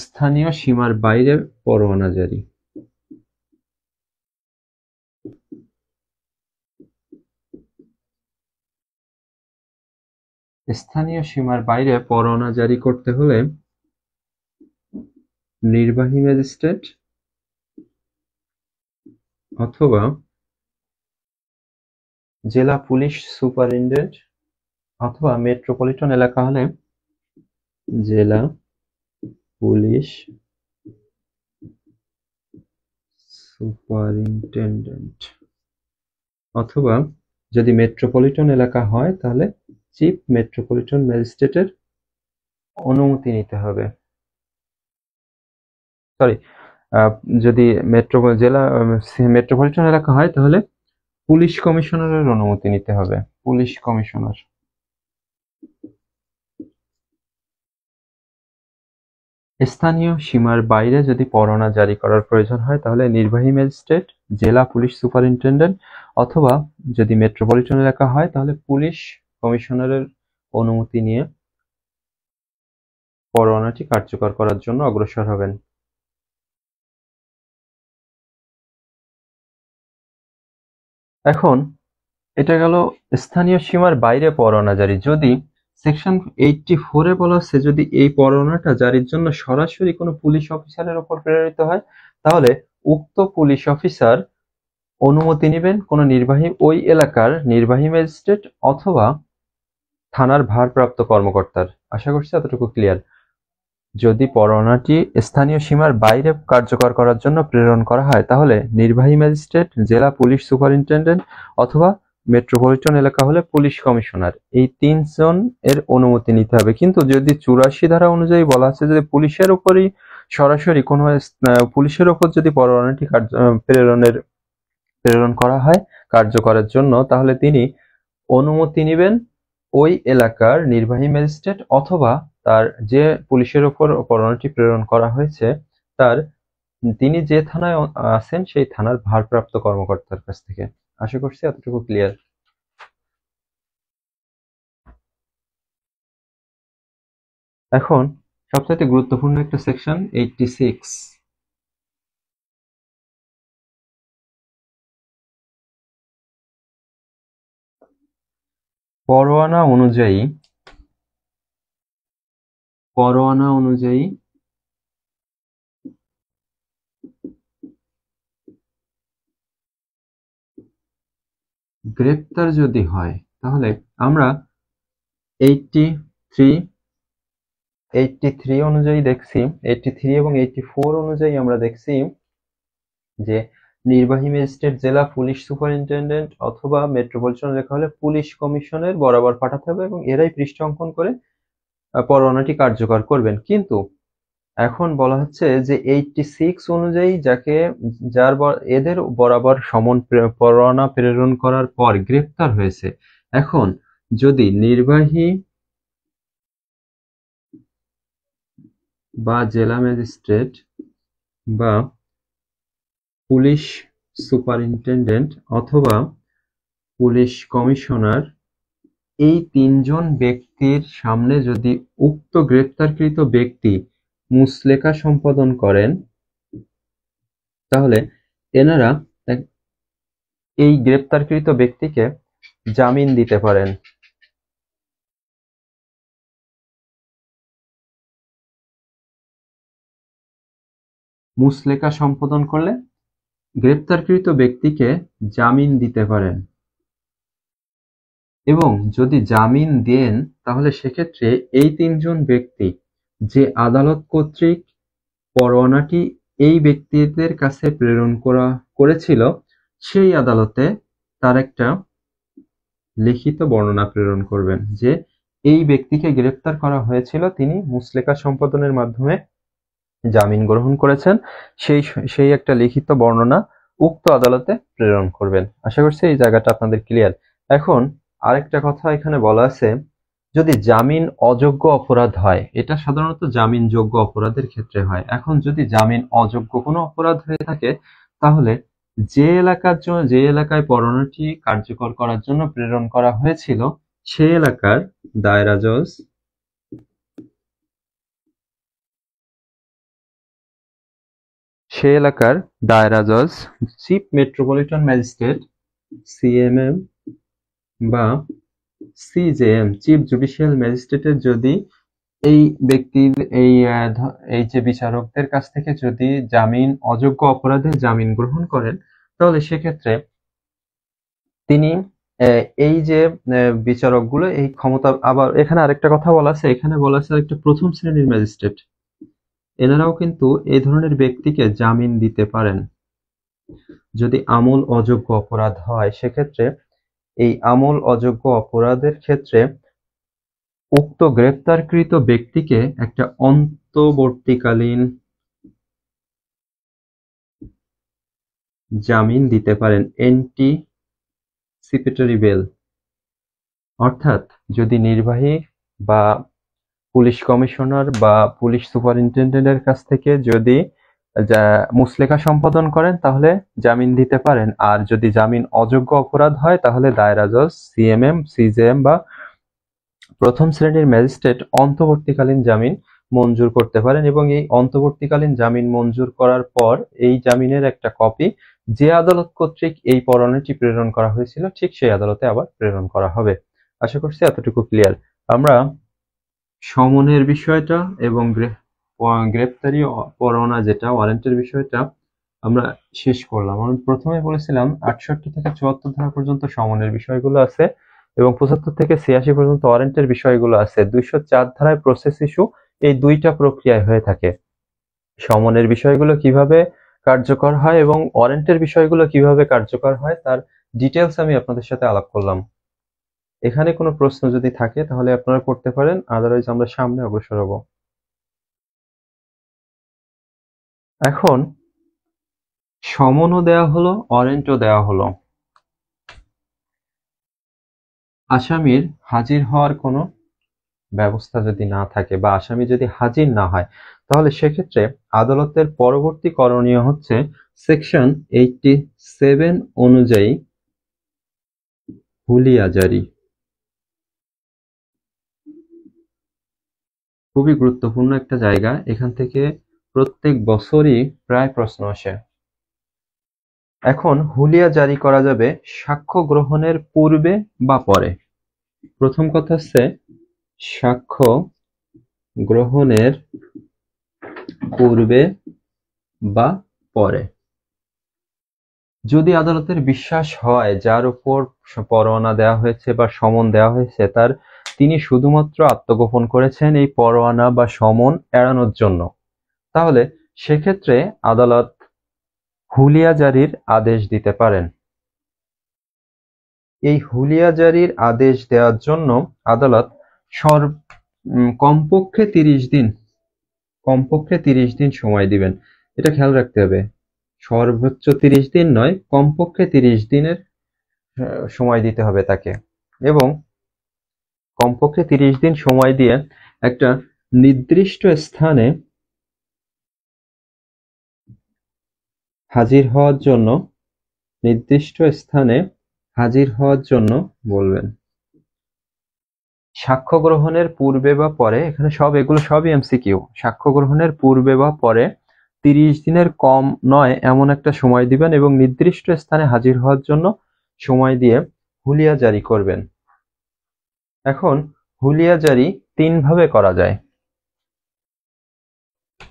স্থানীয় সীমার বাইরে পরোয়ানা জারি। স্থানীয় সীমার বাইরে পরোয়ানা জারি করতে হলে নির্বাহী ম্যাজিস্ট্রেট অথবা জেলা পুলিশ সুপারিনটেন্ডেন্ট অথবা মেট্রোপলিটন এলাকা হলে জেলা পুলিশ সুপারিনটেন্ডেন্ট অথবা যদি মেট্রোপলিটন এলাকা হয় তাহলে চিফ মেট্রোপলিটন ম্যাজিস্ট্রেটের অনুমতি নিতে হবে। সরি, যদি মেট্রোপলিটন এলাকা হয় তাহলে পুলিশ কমিশনারের অনুমতি নিতে হবে। Police commissioner. স্থানীয় সীমার বাইরে যদি পরোয়ানা জারি করার প্রয়োজন হয় তাহলে নির্বাহী ম্যাজিস্ট্রেট, জেলা পুলিশ সুপারিনটেন্ডেন্ট অথবা যদি মেট্রোপলিটন এলাকা হয় তাহলে পুলিশ কমিশনারের অনুমতি নিয়ে পরোয়ানাটি কার্যকর করার জন্য অগ্রসর হবেন। এখন এটা গেল স্থানীয় সীমার বাইরে পরোয়ানা জারি। যদি সেকশন 84 বলা হচ্ছে যদি এই পরোয়ানাটা জারির জন্য সরাসরি কোনো পুলিশ অফিসারের উপর প্রেরিত হয় তাহলে উক্ত পুলিশ অফিসার অনুমতি নেবেন কোনো ওই এলাকার নির্বাহী ম্যাজিস্ট্রেট অথবা থানার ভারপ্রাপ্ত কর্মকর্তার। আশা করছি এতটুকু ক্লিয়ার। যদি পরোয়ানাটি স্থানীয় সীমার বাইরে কার্যকর করার জন্য প্রেরণ করা হয় তাহলে নির্বাহী ম্যাজিস্ট্রেট, জেলা পুলিশ সুপারিনটেন্ডেন্ট অথবা মেট্রোপলিটন এলাকা হলে পুলিশ কমিশনার, এই 3 জন এর অনুমতি নিতে হবে। কিন্তু যদি 84 ধারা অনুযায়ী বলা আছে যে পুলিশের উপরই সরাসরি কোনো পুলিশের উপর যদি পরোয়ানাটি প্রেরণ করা হয় কার্যকরের জন্য তাহলে তিনি অনুমতি নেবেন ওই এলাকার নির্বাহী ম্যাজিস্ট্রেট অথবা তার যে পুলিশের উপর পরোয়ানাটি প্রেরণ করা হয়েছে তার তিনি যে থানায় আছেন সেই থানার ভারপ্রাপ্ত কর্মকর্তার কাছ থেকে। আশা করছি এতটুকু ক্লিয়ার। এখন সবচাইতে গুরুত্বপূর্ণ একটা সেকশন 86। পরোয়ানা অনুযায়ী পরোয়ানা অনুযায়ী গ্রেপ্তার যদি হয়, তাহলে আমরা 83 অনুযায়ী দেখছি, 83 এবং 84 অনুযায়ী আমরা দেখছি যে নির্বাহী ম্যাজিস্ট্রেট, জেলা পুলিশ সুপারিনটেনডেন্ট অথবা মেট্রোপলিটন লেখা হলে পুলিশ কমিশনের বরাবর পাঠাতে হবে এবং এরাই পৃষ্ঠা অঙ্কন করে পরোয়ানাটি কার্যকর করবেন। কিন্তু এখন বলা হচ্ছে যে 86 অনুযায়ী এদের বরাবর সমন পরোয়ানা প্রেরণ করার পর গ্রেপ্তার হয়েছে। এখন যদি নির্বাহী বা জেলা ম্যাজিস্ট্রেট বা পুলিশ সুপারিনটেনডেন্ট অথবা পুলিশ কমিশনার এই তিনজন ব্যক্তির সামনে যদি উক্ত গ্রেপ্তারকৃত ব্যক্তি মুচলেকা সম্পাদন করেন, তাহলে এনারা এই গ্রেপ্তারকৃত ব্যক্তিকে জামিন দিতে পারেন। মুচলেকা সম্পাদন করলে গ্রেপ্তারকৃত ব্যক্তিকে জামিন দিতে পারেন এবং যদি জামিন দেন তাহলে সেক্ষেত্রে এই তিনজন ব্যক্তি যে আদালত কর্তৃক পরোয়ানাটি এই ব্যক্তিদের কাছে প্রেরণ করেছিল সেই আদালতে তার একটা লিখিত বর্ণনা প্রেরণ করবেন যে এই ব্যক্তিকে গ্রেপ্তার করা হয়েছিল, তিনি মুচলেকা সম্পাদনের মাধ্যমে জামিন গ্রহণ করেছেন, সেই একটা লিখিত বর্ণনা উক্ত আদালতে প্রেরণ করবেন। আশা করছি এই জায়গাটা আপনাদের ক্লিয়ার। এখন আরেকটা কথা এখানে বলা আছে, যদি জামিন অযোগ্য অপরাধ হয়, এটা সাধারণত জামিনযোগ্য অপরাধের ক্ষেত্রে হয়। এখন যদি জামিন অযোগ্য কোনো অপরাধ হয়ে থাকে, তাহলে যে এলাকায় পরোয়ানাটি কার্যকর করার জন্য প্রেরণ করা হয়েছিল সেই এলাকার দায়রা জজ চিফ মেট্রোপলিটন ম্যাজিস্ট্রেট সিএমএম বা সিজেএম চিফ জুডিশিয়াল ম্যাজিস্ট্রেটের যদি এই ব্যক্তির এই যে বিচারকদের কাছ থেকে যদি জামিন অযোগ্য অপরাধে জামিন গ্রহণ করেন, তাহলে সেক্ষেত্রে তিনি এই যে বিচারকগুলো এই ক্ষমতা, আবার এখানে আরেকটা কথা বলা আছে, এখানে বলা আছে আরেকটা প্রথম শ্রেণীর ম্যাজিস্ট্রেট, এনারাও কিন্তু এই ধরনের ব্যক্তিকে জামিন দিতে পারেন যদি আমল অযোগ্য অপরাধ হয়। সেক্ষেত্রে এই আমল অযোগ্য অপরাধের ক্ষেত্রে উক্ত গ্রেপ্তারকৃত ব্যক্তিকে একটা অন্তর্বর্তীকালীন জামিন দিতে পারেন, অ্যান্টিসিপেটরি বেল। অর্থাৎ যদি নির্বাহী বা পুলিশ কমিশনার বা পুলিশ সুপারিনটেন্ডেন্টের কাছ থেকে যদি মুচলেকা সম্পাদন করেন তাহলে জামিন দিতে পারেন, আর যদি জামিন অযোগ্য অপরাধ হয় তাহলে দায়রা জজ, সিএমএম, সিজেএম বা প্রথম শ্রেণীর ম্যাজিস্ট্রেট অন্তর্বর্তীকালীন জামিন মঞ্জুর করতে পারেন এবং এই অন্তর্বর্তীকালীন জামিন মঞ্জুর করার পর এই জামিনের একটা কপি যে আদালত কর্তৃক এই পরোয়ানাটি প্রেরণ করা হয়েছিল ঠিক সেই আদালতে আবার প্রেরণ করা হবে। আশা করছি এতটুকু ক্লিয়ার। আমরা সমনের বিষয়টা এবং গ্রেপ্তারি পরোয়ানা যেটা ওয়ারেন্টের বিষয়টা আমরা শেষ করলাম। আমি প্রথমে বলেছিলাম 68 থেকে 74 ধারা পর্যন্ত সমনের বিষয়গুলো আছে এবং 75 থেকে 86 পর্যন্ত ওয়ারেন্টের বিষয়গুলো আছে। 204 ধারায় প্রসেস ইস্যু, এই দুইটা প্রক্রিয়ায় হয়ে থাকে। সমনের বিষয়গুলো কিভাবে কার্যকর হয় এবং ওয়ারেন্টের বিষয়গুলো কিভাবে কার্যকর হয় তার ডিটেলস আমি আপনাদের সাথে আলাপ করলাম। এখানে কোনো প্রশ্ন যদি থাকে তাহলে আপনারা করতে পারেন, আদারওয়াইজ আমরা সামনে অগ্রসর হব। এখন সমনও দেওয়া হলো, ওয়ারেন্টও দেওয়া হলো। আসামির হাজির হওয়ার কোনো ব্যবস্থা যদি না থাকে বা আসামি যদি হাজির না হয়, তাহলে সেক্ষেত্রে আদালতের পরবর্তী করণীয় হচ্ছে সেকশন 87 অনুযায়ী হুলিয়া জারি। খুবই গুরুত্বপূর্ণ একটা জায়গা, এখান থেকে প্রত্যেক বছরই প্রায় প্রশ্ন আসে। এখন হুলিয়া জারি করা যাবে সাক্ষ্য গ্রহণের পূর্বে বা পরে। প্রথম কথা হচ্ছে সাক্ষ্য গ্রহণের পূর্বে বা পরে যদি আদালতের বিশ্বাস হয় যার উপর পরোয়ানা দেওয়া হয়েছে বা সমন দেওয়া হয়েছে তিনি শুধুমাত্র আত্মগোপন করেছেন এই পরোয়ানা বা সমন এড়ানোর জন্য, তাহলে সেক্ষেত্রে আদালত হুলিয়া জারির আদেশ দিতে পারেন। এই হুলিয়া জারির আদেশ দেওয়ার জন্য আদালত কমপক্ষে 30 দিন সময় দিবেন। এটা খেয়াল রাখতে হবে, সর্বোচ্চ 30 দিন নয়, কমপক্ষে 30 দিনের সময় দিতে হবে তাকে, এবং কমপক্ষে 30 দিন সময় দিয়ে একটা নির্দিষ্ট স্থানে হাজির হওয়ার জন্য বলবেন। সাক্ষ্য গ্রহণের পূর্বে বা পরে, এখানে এগুলো সবই এমসিকিউ। সাক্ষ্য গ্রহণের পূর্বে বা পরে 30 দিনের কম নয় এমন একটা সময় দিবেন এবং নির্দিষ্ট স্থানে হাজির হওয়ার জন্য সময় দিয়ে হুলিয়া জারি করবেন। এখন হুলিয়া জারি 3 ভাবে করা যায়।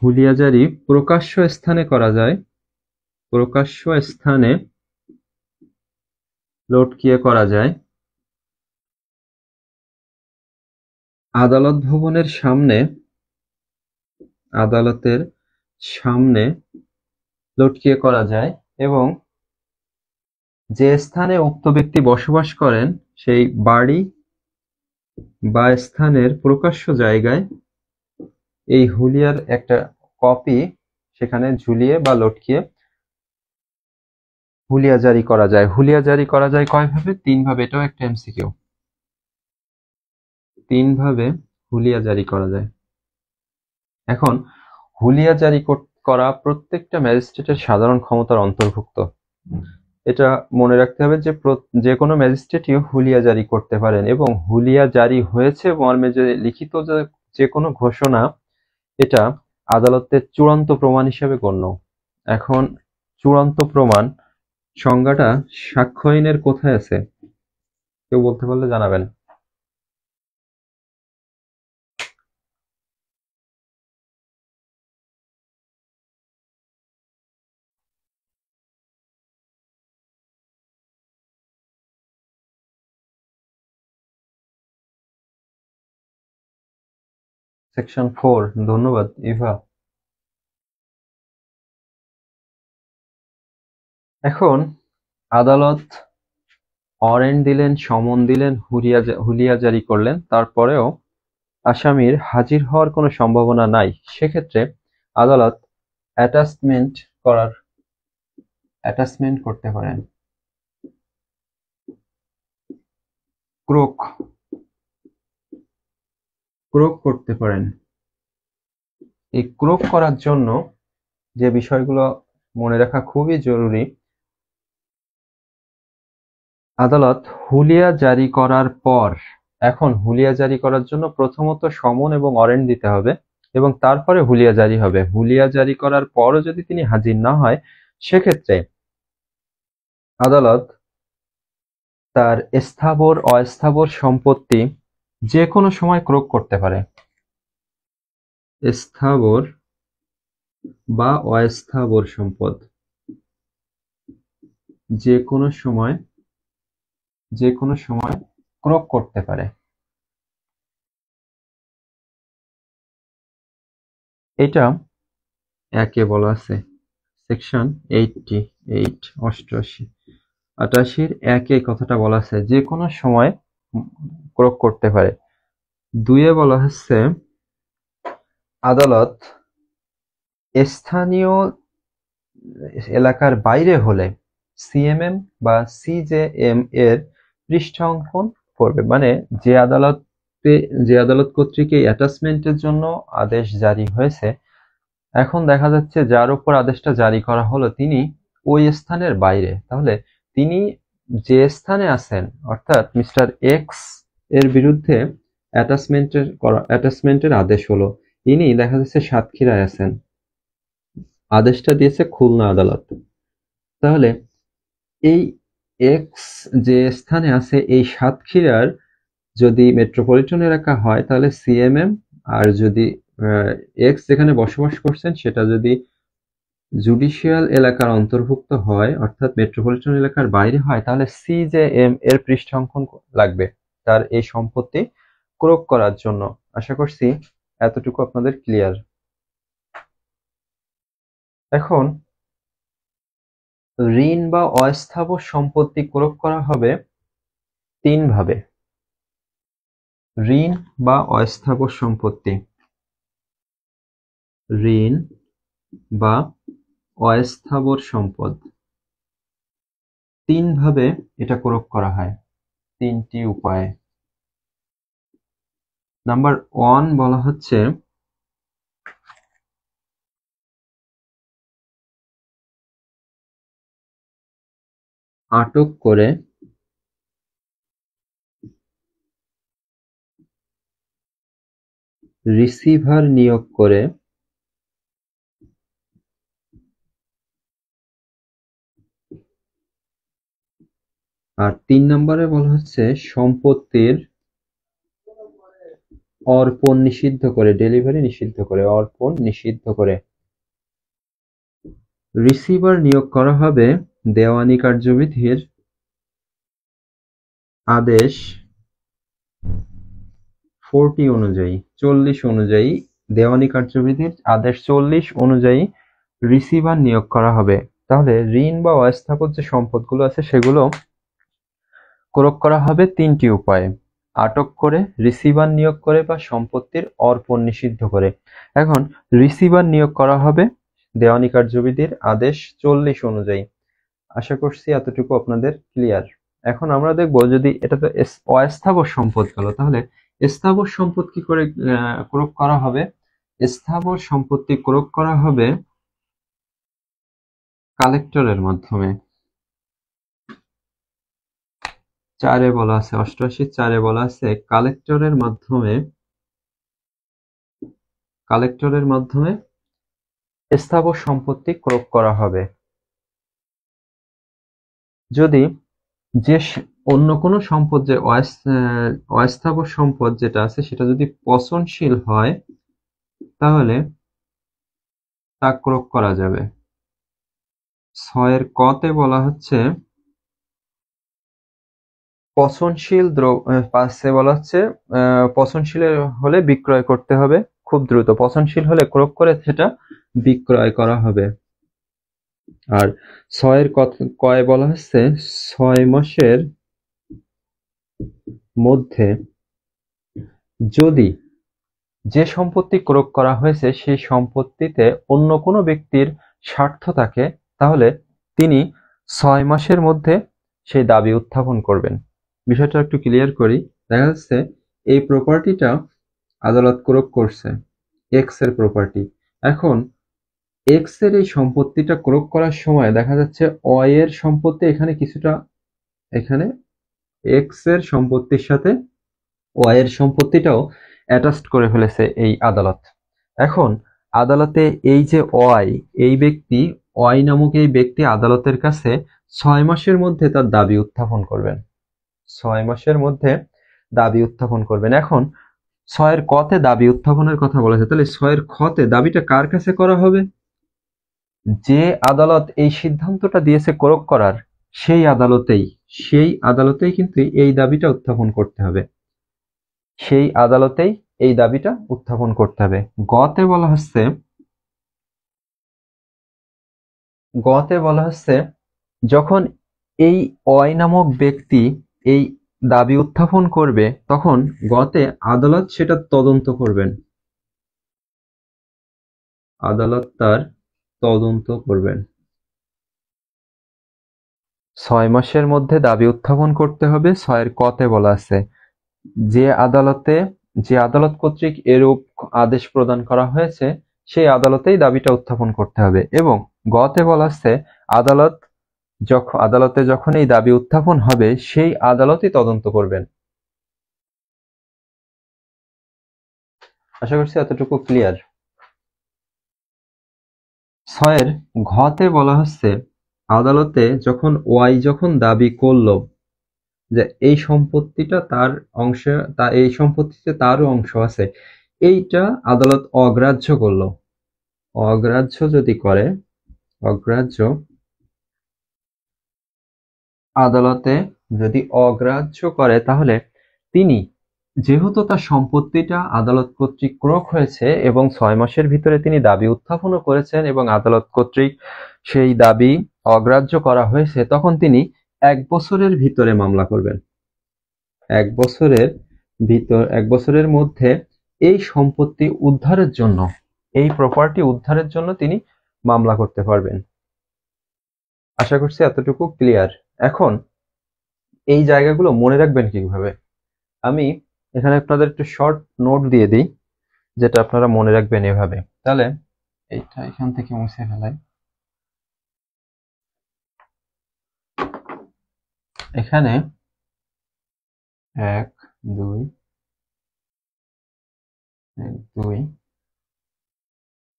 হুলিয়া জারি প্রকাশ্য স্থানে করা যায়, প্রকাশ্য স্থানে লটকিয়ে করা যায়, আদালতের সামনে লটকিয়ে করা যায়, এবং যে স্থানে উক্ত ব্যক্তি বসবাস করেন সেই বাড়ি বা স্থানের প্রকাশ্য জায়গায় এই হুলিয়ার একটা কপি সেখানে ঝুলিয়ে বা লটকিয়ে হুলিয়া জারি করা যায়। হুলিয়া জারি করা যায় কয়ভাবে? 3 ভাবে। এটাও একটা এমসিকিউ। 3 ভাবে হুলিয়া জারি করা যায়। এখন হুলিয়া জারি করা প্রত্যেকটা ম্যাজিস্ট্রেটের সাধারণ ক্ষমতার অন্তর্ভুক্ত। এটা মনে রাখতে হবে যে কোনো ম্যাজিস্ট্রেটই হুলিয়া জারি করতে পারেন, এবং হুলিয়া জারি হয়েছে মর্মে যে লিখিত যে কোনো ঘোষণা, এটা আদালতের চূড়ান্ত প্রমাণ হিসেবে গণ্য। এখন চূড়ান্ত প্রমাণ সংজ্ঞাটা সাক্ষ্য আইনের কোথায় আছে? কেউ বলতে পারলে জানাবেন। সেকশন 4। ধন্যবাদ ইভা। এখন আদালত ওয়ারেন্ট দিলেন, সমন দিলেন, হুলিয়া জারি করলেন, তারপরেও আসামির হাজির হওয়ার কোনো সম্ভাবনা নাই। সেক্ষেত্রে আদালত অ্যাটাচমেন্ট করতে পারেন, ক্রোক করতে পারেন। এই ক্রোক করার জন্য যে বিষয়গুলো মনে রাখা খুবই জরুরি, আদালত হুলিয়া জারি করার পর, এখন হুলিয়া জারি করার জন্য প্রথমত সমন এবং ওয়ারেন্ট দিতে হবে এবং তারপরে হুলিয়া জারি হবে। হুলিয়া জারি করার পরও যদি তিনি হাজির না হয়, সেক্ষেত্রে আদালত তার স্থাবর অস্থাবর সম্পত্তি যে কোনো সময় ক্রোক করতে পারে। স্থাবর বা অস্থাবর সম্পদ যে কোনো সময় ক্রোক করতে পারে। এটা একে বলা আছে, সেকশন 88 88 একে কথাটা বলা আছে, যে কোনো সময় ক্রোক করতে পারে। 2 বলা হচ্ছে আদালত স্থানীয় এলাকার বাইরে হলে সিএমএম বা সিজেএম এর পৃষ্ঠা অঙ্কন করবে। মানে যে আদালত কর্তৃক এই অ্যাটাচমেন্টের জন্য আদেশ জারি হয়েছে, এখন দেখা যাচ্ছে যার উপর আদেশটা জারি করা হলো তিনি ওই স্থানের বাইরে, তাহলে তিনি যে স্থানে আছেন, অর্থাৎ মিস্টার এক্স এর বিরুদ্ধে অ্যাটাচমেন্টের আদেশ হলো, ইনি দেখা যাচ্ছে সাতক্ষীরায় আছেন, আদেশটা দিয়েছে খুলনা আদালত। তাহলে এই এক্স যে স্থানে আছে এই সাতক্ষীরার যদি মেট্রোপলিটন এলাকা হয়, তাহলে সিএমএম আর যদি এক্স যেখানে বসবাস করছেন সেটা যদি জুডিশিয়াল এলাকার অন্তর্ভুক্ত হয় অর্থাৎ মেট্রোপলিটন এলাকার বাইরে হয় তাহলে সি যে এম এর পৃষ্ঠাঙ্কন লাগবে তার এই সম্পত্তি ক্রোক করার জন্য। আশা করছি এতটুকু আপনাদের ক্লিয়ার। এখন ঋণ বা অস্থাবর সম্পত্তি ক্রোক করা হবে তিন ভাবে। ঋণ বা অস্থাবর সম্পত্তি, ঋণ বা অস্থাবর সম্পদ তিন ভাবে এটা ক্রোক করা হয়, তিনটি উপায়ে। নাম্বার 1 বলা হচ্ছে আটক করে রিসিভার নিয়োগ করে আর 3 নম্বরে বলা হচ্ছে সম্পত্তির অর্পণ নিষিদ্ধ করে, ডেলিভারি নিষিদ্ধ করে, অর্পণ নিষিদ্ধ করে। রিসিভার নিয়োগ করা হবে দেওয়ানি কার্যবিধির আদেশ 40 অনুযায়ী, 40 অনুযায়ী, দেওয়ানি কার্যবিধির আদেশ 40 অনুযায়ী রিসিভার নিয়োগ করা হবে। তাহলে ঋণ বা অস্থাবর যে সম্পদগুলো আছে সেগুলো ক্রোক করা হবে তিনটি উপায়ে, আটক করে, রিসিভার নিয়োগ করে বা সম্পত্তির অর্পণ নিষিদ্ধ করে। এখন রিসিভার নিয়োগ করা হবে দেওয়ানি কার্যবিধির আদেশ 40 অনুযায়ী। আশা করছি এতটুকু আপনাদের ক্লিয়ার। এখন আমরা দেখব যদি এটা তো অস্থাবর সম্পদ গেল, তাহলে স্থাবর সম্পদ কি করে ক্রোক করা হবে? স্থাবর সম্পত্তি ক্রোক করা হবে কালেক্টরের মাধ্যমে। 4 বলা আছে, 88(4) বলা আছে কালেক্টরের মাধ্যমে স্থাবর সম্পত্তি ক্রোক করা হবে। যদি যে অন্য কোনো সম্পদ, যে অস্থাবর সম্পদ যেটা আছে সেটা যদি পচনশীল হয় তাহলে তা ক্রোক করা যাবে। 6 ক তে বলা হচ্ছে পচনশীল পচনশীল হলে বিক্রয় করতে হবে খুব দ্রুত, পচনশীল হলে ক্রোক করে সেটা বিক্রয় করা হবে। আর 6 কয়ে বলা হচ্ছে 6 মাসের মধ্যে যদি যে সম্পত্তি ক্রোক করা হয়েছে সেই সম্পত্তিতে অন্য কোনো ব্যক্তির স্বার্থ থাকে তাহলে তিনি 6 মাসের মধ্যে সেই দাবি উত্থাপন করবেন। বিষয়টা একটু ক্লিয়ার করি। দেখা যাচ্ছে এই প্রপার্টিটা আদালত ক্রোক করছে, এক্স এর প্রপার্টি। এখন এক্স এর এই সম্পত্তিটা ক্রোক করার সময় দেখা যাচ্ছে ওয়াই এর সম্পত্তি এখানে কিছুটা, এখানে এক্স এর সম্পত্তির সাথে ওয়াই এর সম্পত্তিটাও অ্যাটাচড করে ফেলেছে এই আদালত। এখন আদালতে এই যে এই ব্যক্তি, ওয়াই নামক এই ব্যক্তি আদালতের কাছে 6 মাসের মধ্যে তার দাবি উত্থাপন করবেন, 6 মাসের মধ্যে দাবি উত্থাপন করবেন। এখন 6 ক তে দাবি উত্থাপনের কথা বলেছে, তাহলে 6 খ তে দাবিটা কার কাছে করা হবে? যে আদালত এই সিদ্ধান্তটা দিয়েছে ক্রোক করার সেই আদালতেই কিন্তু এই দাবিটা উত্থাপন করতে হবে, সেই আদালতেই এই দাবিটা উত্থাপন করতে হবে। গতে বলা হচ্ছে যখন এই ওয়াই নামক ব্যক্তি এই দাবি উত্থাপন করবে তখন গতে আদালত সেটা তদন্ত করবেন, আদালত তার তদন্ত করবেন। 6 মাসের মধ্যে দাবি উত্থাপন করতে হবে, 6 ক তে বলা আছে। যে আদালত কর্তৃক এরূপ আদেশ প্রদান করা হয়েছে সেই আদালতেই দাবিটা উত্থাপন করতে হবে। এবং গ তে বলা আছে আদালতে যখন এই দাবি উত্থাপন হবে সেই আদালতই তদন্ত করবেন। আশা করছি এতটুকু ক্লিয়ার। 6 ঘ তে বলা হচ্ছে আদালতে যখন ওয়াই দাবি করলো যে এই সম্পত্তিটা তার অংশে, এই সম্পত্তিতে তারও অংশ আছে, এইটা আদালত অগ্রাহ্য করলো। অগ্রাহ্য যদি করে, অগ্রাহ্য আদালতে যদি অগ্রাহ্য করে, তাহলে তিনি যেহেতু তার সম্পত্তিটা আদালত কর্তৃক ক্রোক হয়েছে এবং 6 মাসের ভিতরে তিনি দাবি উত্থাপনও করেছেন এবং আদালত কর্তৃক সেই দাবি অগ্রাহ্য করা হয়েছে, তখন তিনি 1 বছরের ভিতরে মামলা করবেন। 1 বছরের মধ্যে এই সম্পত্তি উদ্ধারের জন্য, এই প্রপার্টি উদ্ধারের জন্য তিনি মামলা করতে পারবেন। আশা করছি এতটুকু ক্লিয়ার। এখন এই জায়গাগুলো মনে রাখবেন কিভাবে, আমি এখানে আপনাদের একটু শর্ট নোট দিয়ে দিই, যেটা আপনারা মনে রাখবেন এভাবে। তাহলে এইটা এখান থেকে মুছে ফেলাই। এখানে 1 2 1 2,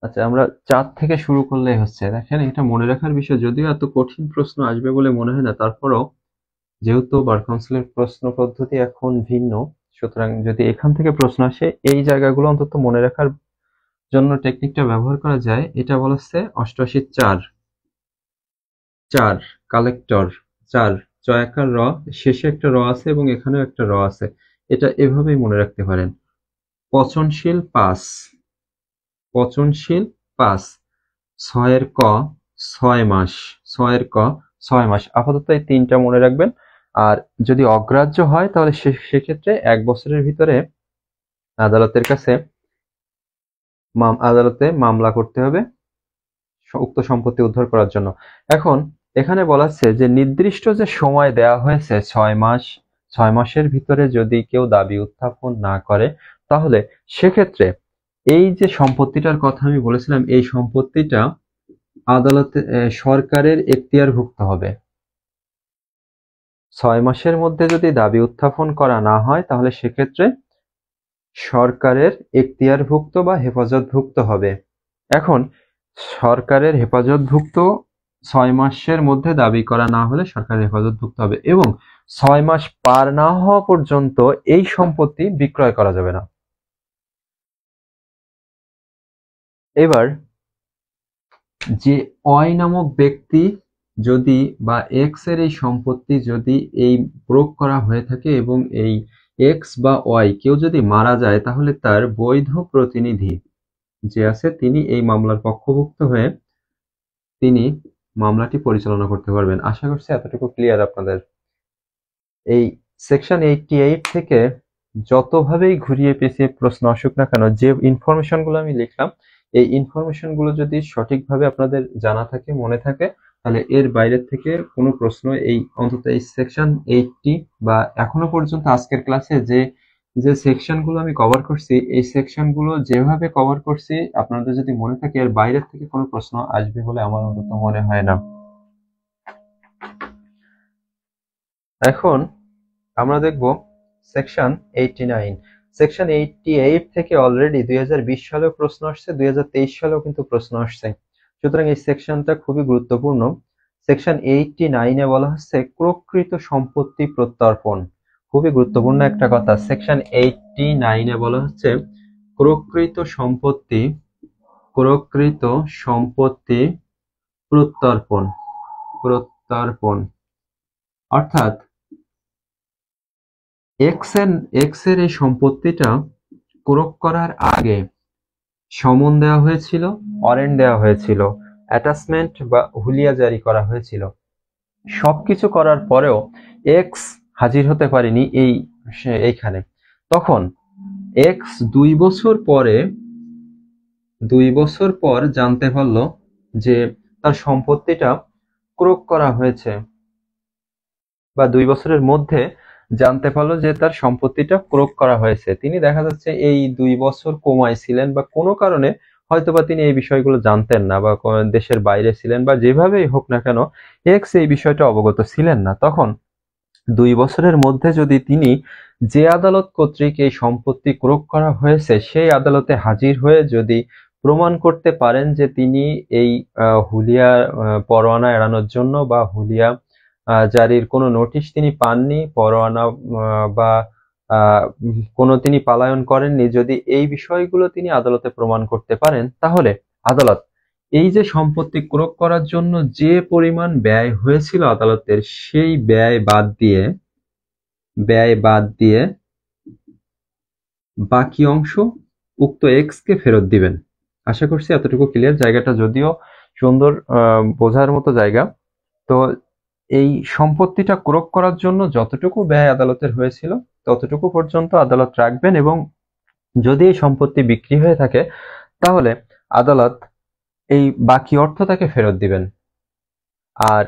আচ্ছা আমরা 4 থেকে শুরু করলেই হচ্ছে। দেখেন এটা মনে রাখার বিষয়, যদিও এত কঠিন প্রশ্ন আসবে বলে মনে হয় না, তারপরও যেহেতু বার কাউন্সিলের প্রশ্ন পদ্ধতি এখন ভিন্ন, সুতরাং যদি এখান থেকে প্রশ্ন আসে এই জায়গাগুলো অন্তত মনে রাখার জন্য টেকনিকটা ব্যবহার করা যায়। এটা বলা হচ্ছে 88 4 কালেক্টর 4 চয়াকার র, শেষে একটা র আছে এবং এখানেও একটা র আছে। এটা এভাবেই মনে রাখতে পারেন। পচনশীল 5, পচনশীল 5, 6 এর ক 6 মাস, 6 এর ক 6 মাস। আপাতত এই তিনটা মনে রাখবেন। আর যদি অগ্রাহ্য হয় তাহলে সেক্ষেত্রে 1 বছরের ভিতরে আদালতে মামলা করতে হবে উক্ত সম্পত্তি উদ্ধার করার জন্য। এখন এখানে বলা আছে যে নির্দিষ্ট যে সময় দেওয়া হয়েছে 6 মাস, 6 মাসের ভিতরে যদি কেউ দাবি উত্থাপন না করে, তাহলে সেক্ষেত্রে এই যে সম্পত্তিটার কথা আমি বলেছিলাম, এই সম্পত্তিটা আদালতে সরকারের এখতিয়ারভুক্ত হবে। 6 মাসের মধ্যে যদি দাবি উত্থাপন করা না হয়, তাহলে সেক্ষেত্রে সরকারের এখতিয়ারভুক্ত বা হেফাজতভুক্ত হবে। এখন সরকারের হেফাজতভুক্ত 6 মাসের মধ্যে দাবি করা না হলে সরকারের হেফাজতভুক্ত হবে, এবং 6 মাস পার না হওয়া পর্যন্ত এই সম্পত্তি বিক্রয় করা যাবে না। এবার যে অয় নামক ব্যক্তি যদি বা এক্স এর এই সম্পত্তি যদি এই প্রয়োগ করা হয়ে থাকে এবং এই এক্স বা ওয়াই কেউ যদি মারা যায়, তাহলে তার বৈধ প্রতিনিধি যে আছে তিনি এই মামলার পক্ষভুক্ত হয়ে তিনি মামলাটি পরিচালনা করতে পারবেন। আশা করছি এতটুকু ক্লিয়ার আপনাদের। এই সেকশন 88 থেকে যতভাবেই ঘুরিয়ে পেঁচিয়ে প্রশ্ন আসুক না কেন, যে ইনফরমেশনগুলো আমি লিখলাম, এই ইনফরমেশনগুলো যদি সঠিকভাবে আপনাদের জানা থাকে, মনে থাকে, তাহলে এর বাইরের থেকে কোনো প্রশ্ন এই অন্তত এই সেকশন 80 বা এখনো পর্যন্ত আজকের ক্লাসে যে যে সেকশনগুলো আমি কভার করছি, এই সেকশনগুলো যেভাবে কভার করছি আপনাদের যদি মনে থাকে, এর বাইরের থেকে কোনো প্রশ্ন আসবে বলে আমার অন্তত মনে হয় না। এখন আমরা দেখব সেকশন 89। সেকশন 88 থেকে অলরেডি 2020 সালেও প্রশ্ন আসছে, 2023 সালেও কিন্তু প্রশ্ন আসছে, সুতরাং এই সেকশনটা খুবই গুরুত্বপূর্ণ। সেকশন 89 এ বলা হচ্ছে ক্রোককৃত সম্পত্তি প্রত্যর্পণ। খুবই গুরুত্বপূর্ণ একটা কথা। সেকশন 89 এ বলা হচ্ছে ক্রোককৃত সম্পত্তি প্রত্যর্পণ। অর্থাৎ এক্স এর এই সম্পত্তিটা ক্রোক করার আগে সমন দেওয়া হয়েছিল, ওয়ারেন্ট দেওয়া হয়েছিল, অ্যাটাচমেন্ট বা হুলিয়া জারি করা হয়েছিল। সবকিছু করার পরেও এক্স হাজির হতে পারেনি এইখানে। তখন এক্স 2 বছর পর জানতে পারলো যে তার সম্পত্তিটা ক্রোক করা হয়েছে, বা 2 বছরের মধ্যে জানতে পারলো যে তার সম্পত্তিটা ক্রোক করা হয়েছে। তিনি দেখা যাচ্ছে এই 2 বছর কোমায় ছিলেন, বা কোনো কারণে হয়তোবা তিনি এই বিষয়গুলো জানতেন না, বা দেশের বাইরে ছিলেন, বা যেভাবেই হোক না কেন এক্স এই বিষয়টা অবগত ছিলেন না। তখন 2 বছরের মধ্যে যদি তিনি যে আদালত কর্তৃক এই সম্পত্তি ক্রোক করা হয়েছে সেই আদালতে হাজির হয়ে যদি প্রমাণ করতে পারেন যে তিনি এই হুলিয়া পরোয়ানা এড়ানোর জন্য বা হুলিয়া জারির কোনো নোটিশ তিনি পাননি, পরোয়ানা বা কোনো তিনি পালায়ন করেননি, যদি এই বিষয়গুলো তিনি আদালতে প্রমাণ করতে পারেন, তাহলে আদালত এই যে সম্পত্তি ক্রয় করার জন্য যে পরিমাণ ব্যয় হয়েছিল আদালতের, সেই ব্যয় বাদ দিয়ে বাকি অংশ উক্ত এক্স কে ফেরত দিবেন। আশা করছি এতটুকু ক্লিয়ার। জায়গাটা যদিও সুন্দর, বোঝার মতো জায়গা। তো এই সম্পত্তিটা ক্রয় করার জন্য যতটুকু ব্যয় আদালতের হয়েছিল ততটুকু পর্যন্ত আদালত রাখবেন, এবং যদি এই সম্পত্তি বিক্রি হয়ে থাকে তাহলে আদালত এই বাকি অর্থ তাকে ফেরত দিবেন। আর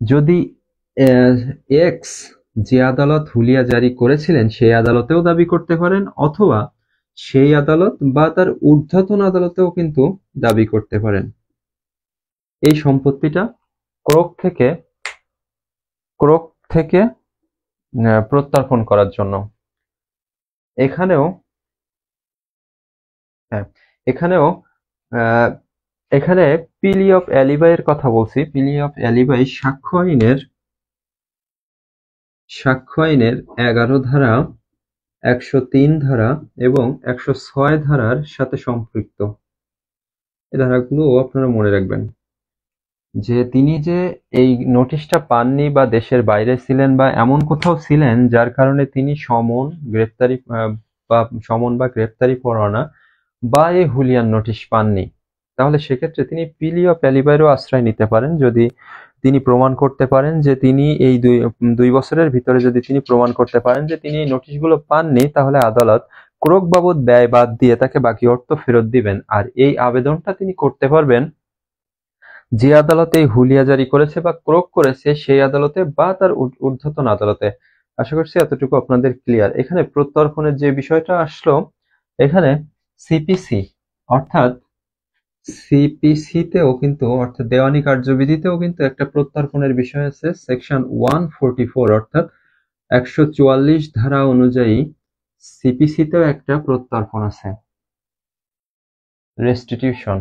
যদি এক্স যে আদালত হুলিয়া জারি করেছিলেন সেই আদালতেও দাবি করতে পারেন, অথবা সেই আদালত বা তার ঊর্ধ্বতন আদালতেও কিন্তু দাবি করতে পারেন এই সম্পত্তিটা ক্রয় থেকে প্রত্যর্পণ করার জন্য। এখানেও এখানে পিলি অফ অ্যালিবাই এর কথা বলছি। পিলি অফ অ্যালিবাই সাক্ষ্য আইনের 11 ধারা, 103 ধারা এবং 106 ধারার সাথে সম্পৃক্ত। এই ধারাগুলো আপনারা মনে রাখবেন, যে তিনি যে এই নোটিশটা পাননি বা দেশের বাইরে ছিলেন বা এমন কোথাও ছিলেন যার কারণে তিনি সমন বা গ্রেপ্তারি পরোয়ানা বা এই হুলিয়ান নোটিশ পাননি, তাহলে সেক্ষেত্রে তিনি পিলি অফ অ্যালিবাইয়েরও আশ্রয় নিতে পারেন। যদি তিনি প্রমাণ করতে পারেন যে তিনি এই 2 বছরের ভিতরে যদি তিনি প্রমাণ করতে পারেন যে তিনি এই নোটিশগুলো পাননি, তাহলে আদালত ক্রোক বাবদ ব্যয় বাদ দিয়ে তাকে বাকি অর্থ ফেরত দিবেন। আর এই আবেদনটা তিনি করতে পারবেন যে আদালতে এই হুলিয়া জারি করেছে বা ক্রোক করেছে সেই আদালতে বা তার ঊর্ধ্বতন আদালতে। আশা করছি এতটুকু আপনাদের ক্লিয়ার। এখানে প্রত্যর্পণের যে বিষয়টা আসলো, এখানে সিপিসি অর্থাৎ অর্থাৎ দেওয়ানি কার্যবিধিতেও কিন্তু একটা প্রত্যর্পণের বিষয় আছে। সেকশন 144 অর্থাৎ 144 ধারা অনুযায়ী সিপিসিতেও একটা প্রত্যর্পণ আছে, রেস্টিটিউশন।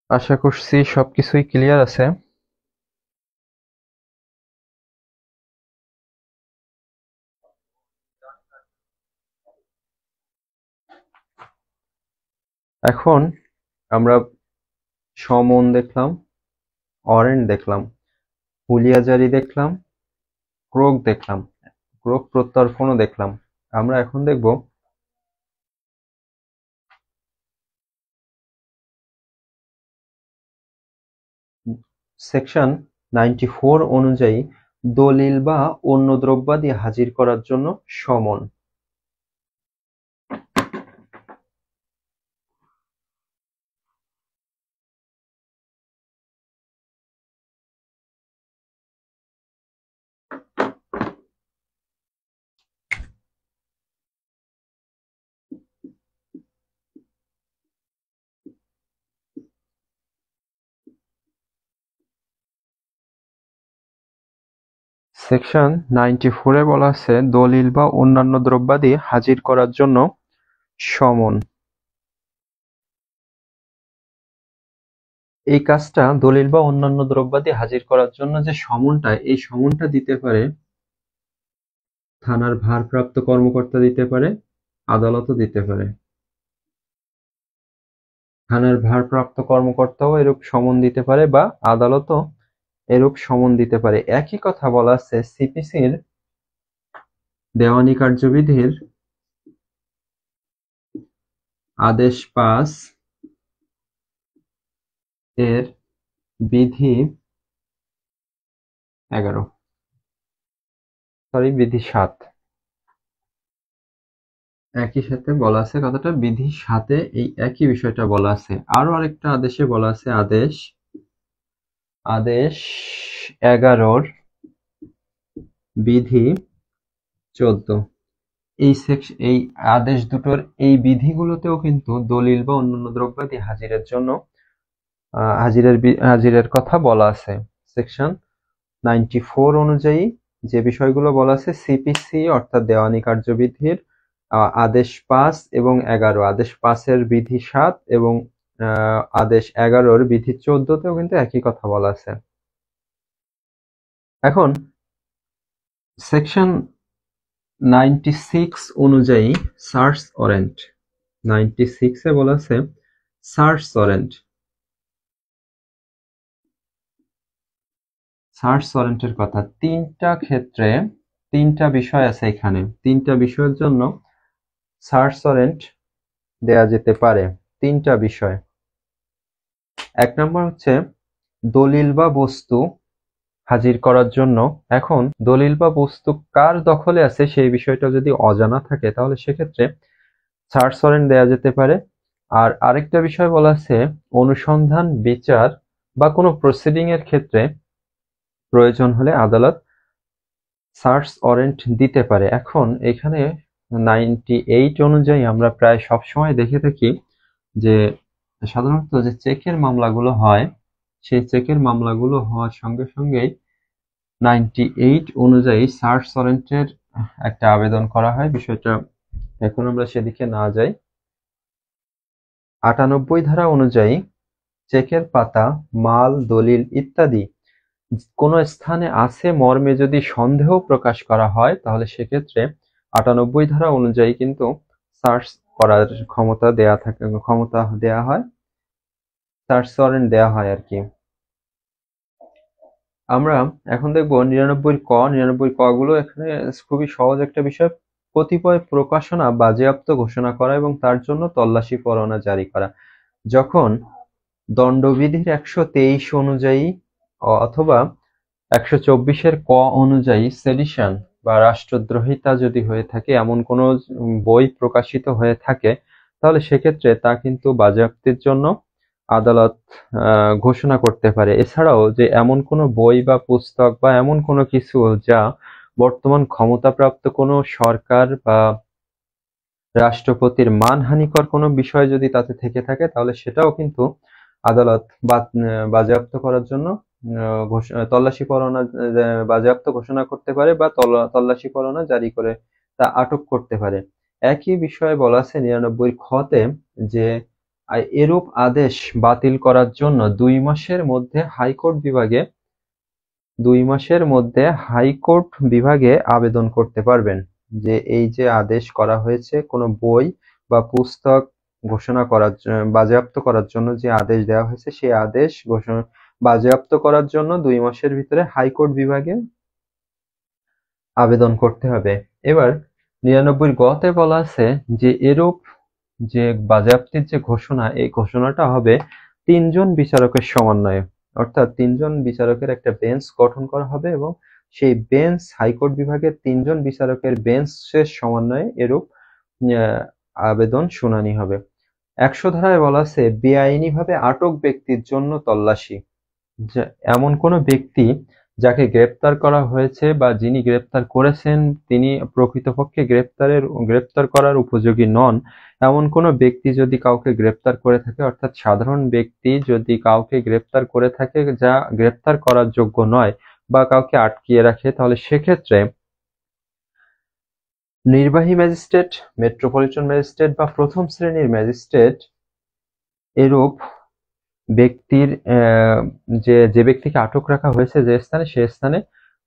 আশা করছি সবকিছুই ক্লিয়ার আছে। এখন আমরা সমন দেখলাম, ওয়ারেন্ট দেখলাম, হুলিয়া জারি দেখলাম, ক্রোক দেখলাম, ক্রোক প্রত্যর্পণও দেখলাম। আমরা এখন দেখব সেকশন 94 অনুযায়ী দলিল বা অন্য দ্রব্যাদি হাজির করার জন্য সমন। সেকশন 94-এ বলা আছে দলিল বা অন্যান্য দ্রব্যাদি হাজির করার জন্য সমন। এই কাজটা, দলিল বা অন্যান্য দ্রব্যাদি হাজির করার জন্য যে সমনটা, এই সমনটা দিতে পারে থানার ভারপ্রাপ্ত কর্মকর্তা, দিতে পারে আদালতও দিতে পারে। থানার ভারপ্রাপ্ত কর্মকর্তাও এরূপ সমন দিতে পারে বা আদালতও এরূপ সমন দিতে পারে। একই কথা বলা আছে সিপিসির দেওয়ানি কার্যবিধির আদেশ 5 এর বিধি 7। একই সাথে বলা আছে কথাটা, বিধি 7-এ এই একই বিষয়টা বলা আছে। আরো আরেকটা আদেশে বলা আছে আদেশ 11-র বিধি 14। এই আদেশ দুটোর এই বিধিগুলোতেও কিন্তু দলিল বা অন্যান্য দ্রব্যাদি হাজিরের জন্য হাজিরের কথা বলা আছে। সেকশন 94 অনুযায়ী যে বিষয়গুলো বলা আছে সিপিসি অর্থাৎ দেওয়ানি কার্যবিধির আদেশ 5 এবং 11, আদেশ 5-এর বিধি 7 এবং আদেশ 11-র বিধি 14-তেও কিন্তু একই কথা বলা আছে। এখন সেকশন 96 অনুযায়ী সার্চ ওয়ারেন্ট, 96-এ বলা আছে সার্চ ওয়ারেন্ট। সার্চ ওয়ারেন্টের কথা, তিনটা ক্ষেত্রে তিনটা বিষয় আছে এখানে, তিনটা বিষয়ের জন্য সার্চ ওয়ারেন্ট দেয়া যেতে পারে। তিনটা বিষয়। এক নম্বর হচ্ছে দলিল বা বস্তু হাজির করার জন্য। এখন দলিল বা বস্তু কার দখলে আছে সেই বিষয়টা যদি অজানা থাকে তাহলে সেক্ষেত্রে সার্চ ওয়ারেন্ট দেয়া যেতে পারে। আর আরেকটা বিষয় বলা আছে অনুসন্ধান, বিচার বা কোনো প্রসিডিং এর ক্ষেত্রে প্রয়োজন হলে আদালত সার্চ ওয়ারেন্ট দিতে পারে। এখন এখানে 98 অনুযায়ী আমরা প্রায় সবসময় দেখে থাকি যে সাধারণত যে চেকের মামলাগুলো হয় সেই চেকের মামলাগুলো হওয়ার সঙ্গে সঙ্গেই 98 অনুযায়ী সার্চ ওয়ারেন্টের একটা আবেদন করা হয়। বিষয়টা এখন আমরা সেদিকে না যাই। 98 ধারা অনুযায়ী চেকের পাতা, মাল, দলিল ইত্যাদি কোনো স্থানে আছে মর্মে যদি সন্দেহ প্রকাশ করা হয় তাহলে সেক্ষেত্রে 98 ধারা অনুযায়ী কিন্তু সার্চ করার ক্ষমতা দেয়া হয়, সার্চ ওয়ারেন্ট দেয়া হয় আর কি। আমরা এখন দেখব 99 ক গুলো। এখানে খুবই সহজ একটা বিষয়, কতিপয় প্রকাশনা বাজেয়াপ্ত ঘোষণা করা এবং তার জন্য তল্লাশি পরোয়ানা জারি করা। যখন দণ্ডবিধির 123 অনুযায়ী অথবা 124-এর ক অনুযায়ী সেডিশন বা রাষ্ট্রদ্রোহিতা যদি হয়ে থাকে, এমন কোনো বই প্রকাশিত হয়ে থাকে তাহলে সেক্ষেত্রে তা কিন্তু বাজেয়াপ্তির জন্য আদালত ঘোষণা করতে পারে। এছাড়াও যে এমন কোনো বই বা পুস্তক বা এমন কোনো কিছু যা বর্তমান ক্ষমতাপ্রাপ্ত কোনো সরকার বা রাষ্ট্রপতির মানহানিকর কোনো বিষয় যদি তাতে থেকে থাকে তাহলে সেটাও কিন্তু আদালত বাজেয়াপ্ত করার জন্য তল্লাশি পরোয়ানা বাজেয়াপ্ত ঘোষণা করতে পারে বা তল্লাশি পরোয়ানা জারি করে তা আটক করতে পারে। একই বিষয়ে বলা আছে 99 খতে যে এরূপ আদেশ বাতিল করার জন্য 2 মাসের মধ্যে হাইকোর্ট বিভাগে আবেদন করতে পারবেন। যে এই যে আদেশ করা হয়েছে কোনো বই বা পুস্তক বাজেয়াপ্ত করার জন্য যে আদেশ দেওয়া হয়েছে সেই আদেশ বাজেয়াপ্ত করার জন্য 2 মাসের ভিতরে হাইকোর্ট বিভাগে আবেদন করতে হবে। এবার 99 গতে বলা আছে যে এরূপ যে বাজেয়াপ্তির যে ঘোষণা, এই ঘোষণাটা হবে 3 জন বিচারকের সমন্বয়ে, অর্থাৎ 3 জন বিচারকের একটা বেঞ্চ গঠন করা হবে এবং সেই বেঞ্চ হাইকোর্ট বিভাগের 3 জন বিচারকের বেঞ্চের সমন্বয়ে এরূপ আবেদন শুনানি হবে। 100 ধারায় বলা আছে বেআইনিভাবে আটক ব্যক্তির জন্য তল্লাশি। এমন কোনো ব্যক্তি যাকে গ্রেপ্তার করা হয়েছে বা যিনি গ্রেপ্তার করেছেন তিনি প্রকৃতপক্ষে গ্রেপ্তার করার উপযোগী নন, এমন কোনো ব্যক্তি যদি কাউকে গ্রেপ্তার করে থাকে, অর্থাৎ সাধারণ ব্যক্তি যদি কাউকে গ্রেপ্তার করে থাকে যা গ্রেপ্তার করার যোগ্য নয় বা কাউকে আটকিয়ে রাখে, তাহলে সেক্ষেত্রে নির্বাহী ম্যাজিস্ট্রেট, মেট্রোপলিটন ম্যাজিস্ট্রেট বা প্রথম শ্রেণীর ম্যাজিস্ট্রেট এরূপ ব্যক্তির যে ব্যক্তিকে আটক রাখা হয়েছে যে স্থানে, সে স্থানে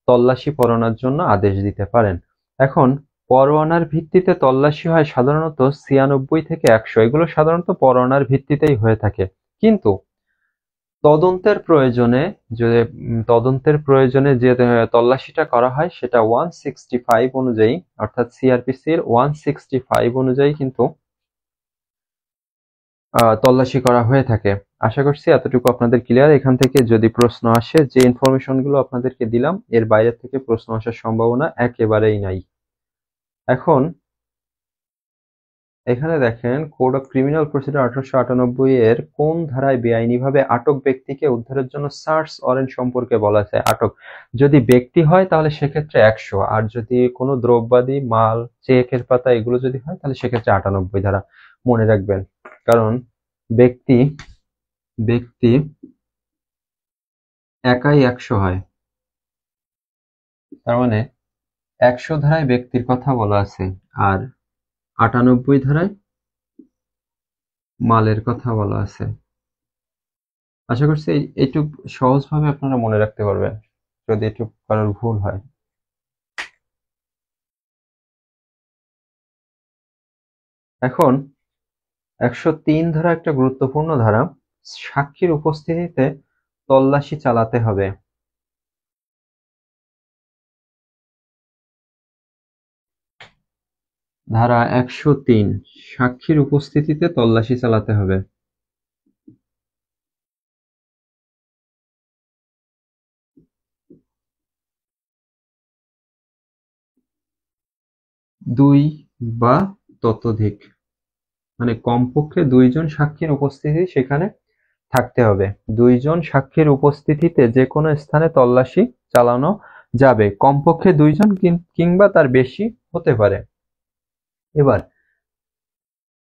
তল্লাশি পরোয়ানার জন্য আদেশ দিতে পারেন। এখন পরোয়ানার ভিত্তিতে তল্লাশি হয় সাধারণত 96 থেকে 100, এগুলো সাধারণত পরোয়ানার ভিত্তিতেই হয়ে থাকে। কিন্তু তদন্তের প্রয়োজনে যে তল্লাশিটা করা হয় সেটা 165 অনুযায়ী, অর্থাৎ সিআরপিসির 165 অনুযায়ী কিন্তু তল্লাশি করা হয়ে থাকে। আশা করছি এতটুকু আপনাদের ক্লিয়ার। এখান থেকে যদি প্রশ্ন আসে, যে ইনফরমেশনগুলো আপনাদেরকে দিলাম এর বাইরে থেকে প্রশ্ন আসার সম্ভাবনা একেবারেই নাই। এখন এখানে দেখেন কোড অফ ক্রিমিনাল প্রসিডিউর 1898 এর কোন ধারায় বেআইনিভাবে আটক ব্যক্তিকে উদ্ধারের জন্য সার্চ ওয়ারেন্ট সম্পর্কে বলা আছে। আটক যদি ব্যক্তি হয় তাহলে সেক্ষেত্রে 100, আর যদি কোনো দ্রব্যাদি, মাল, চেকের পাতা এগুলো যদি হয় তাহলে সেক্ষেত্রে 98 ধারা মনে রাখবেন। কারণ ব্যক্তি একাই 100 হয়, তার মানে 100 ধারায় ব্যক্তির কথা বলা আছে। আর 98 ধারায় মালের কথা বলা আছে। আশা করছি এইটুক সহজভাবে আপনারা মনে রাখতে পারবেন, যদি একটু কারোর ভুল হয়। এখন 103 ধারা একটা গুরুত্বপূর্ণ ধারা, সাক্ষীর উপস্থিতিতে তল্লাশি চালাতে হবে। ধারা 103, সাক্ষীর উপস্থিতিতে তল্লাশি চালাতে হবে। দুই বা ততোধিক, মানে কমপক্ষে দুইজন সাক্ষীর উপস্থিতি সেখানে থাকতে হবে। দুইজন সাক্ষীর উপস্থিতিতে যে কোনো স্থানে তল্লাশি চালানো যাবে, কমপক্ষে দুইজন কিংবা তার বেশি হতে পারে। এবার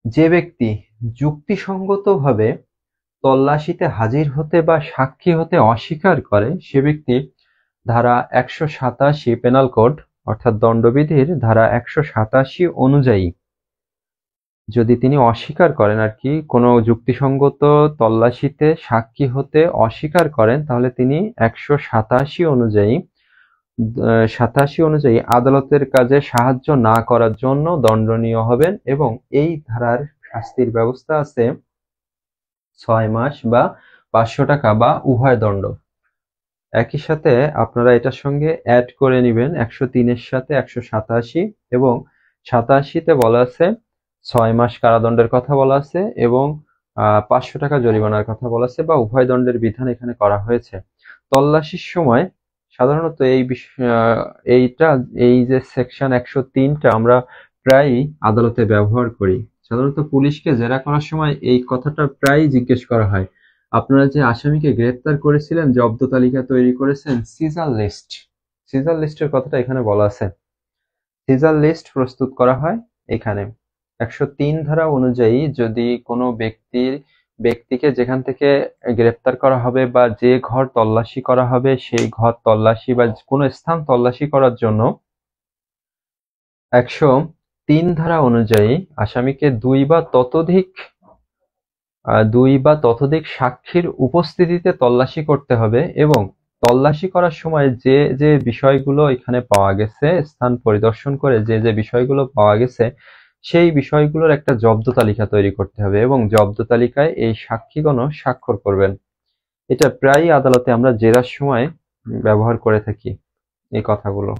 যে ব্যক্তি যুক্তিসঙ্গতভাবে তল্লাশিতে হাজির হতে বা সাক্ষী হতে অস্বীকার করে সে ব্যক্তি ধারা 187 পেনাল কোড অর্থাৎ দণ্ডবিধির ধারা 187 অনুযায়ী যদি তিনি অস্বীকার করেন আর কি, কোনো যুক্তিসঙ্গত তল্লাশিতে সাক্ষী হতে অস্বীকার করেন, তাহলে তিনি 187 অনুযায়ী আদালতের কাজে সাহায্য না করার জন্য দণ্ডনীয় হবেন। এবং এই ধারার শাস্তির ব্যবস্থা আছে 6 মাস বা 500 টাকা বা উভয় দণ্ড। একই সাথে আপনারা এটার সঙ্গে অ্যাড করে নেবেন 103 এর সাথে 187, এবং 87-তে বলা আছে 6 মাস কারাদণ্ডের কথা বলা আছে এবং 500 টাকা জরিমানার কথা বলা আছে, বা উভয় দণ্ডের বিধান এখানে করা হয়েছে। তল্লাশির সময় সাধারণত এই যে সেকশন 103টা আমরা প্রায়ই আদালতে ব্যবহার করি। সাধারণত পুলিশকে জেরা করার সময় এই কথাটা প্রায়ই জিজ্ঞেস করা হয়, আপনারা যে আসামিকে গ্রেফতার করেছিলেন, জব্দ তালিকা তৈরি করেছেন, সিজার লিস্টের কথাটা এখানে বলা আছে। সিজার লিস্ট প্রস্তুত করা হয় এখানে 103 ধারা অনুযায়ী। যদি কোনো ব্যক্তিকে যেখান থেকে গ্রেফতার করা হবে বা যে ঘর তল্লাশি করা হবে সেই ঘর তল্লাশি বা কোনো স্থান তল্লাশি করার জন্য 103 ধারা অনুযায়ী আসামিকে দুই বা ততোধিক সাক্ষীর উপস্থিতিতে তল্লাশি করতে হবে, এবং তল্লাশি করার সময় যে যে বিষয়গুলো এখানে পাওয়া গেছে, স্থান পরিদর্শন করে যে যে বিষয়গুলো পাওয়া গেছে সেই বিষয়গুলোর একটা জব্দ তালিকা তৈরি করতে হবে, এবং জব্দ তালিকায় এই সাক্ষীগণও স্বাক্ষর করবেন। এটা প্রায়ই আদালতে আমরা জেরার সময় ব্যবহার করে থাকি এই কথাগুলো।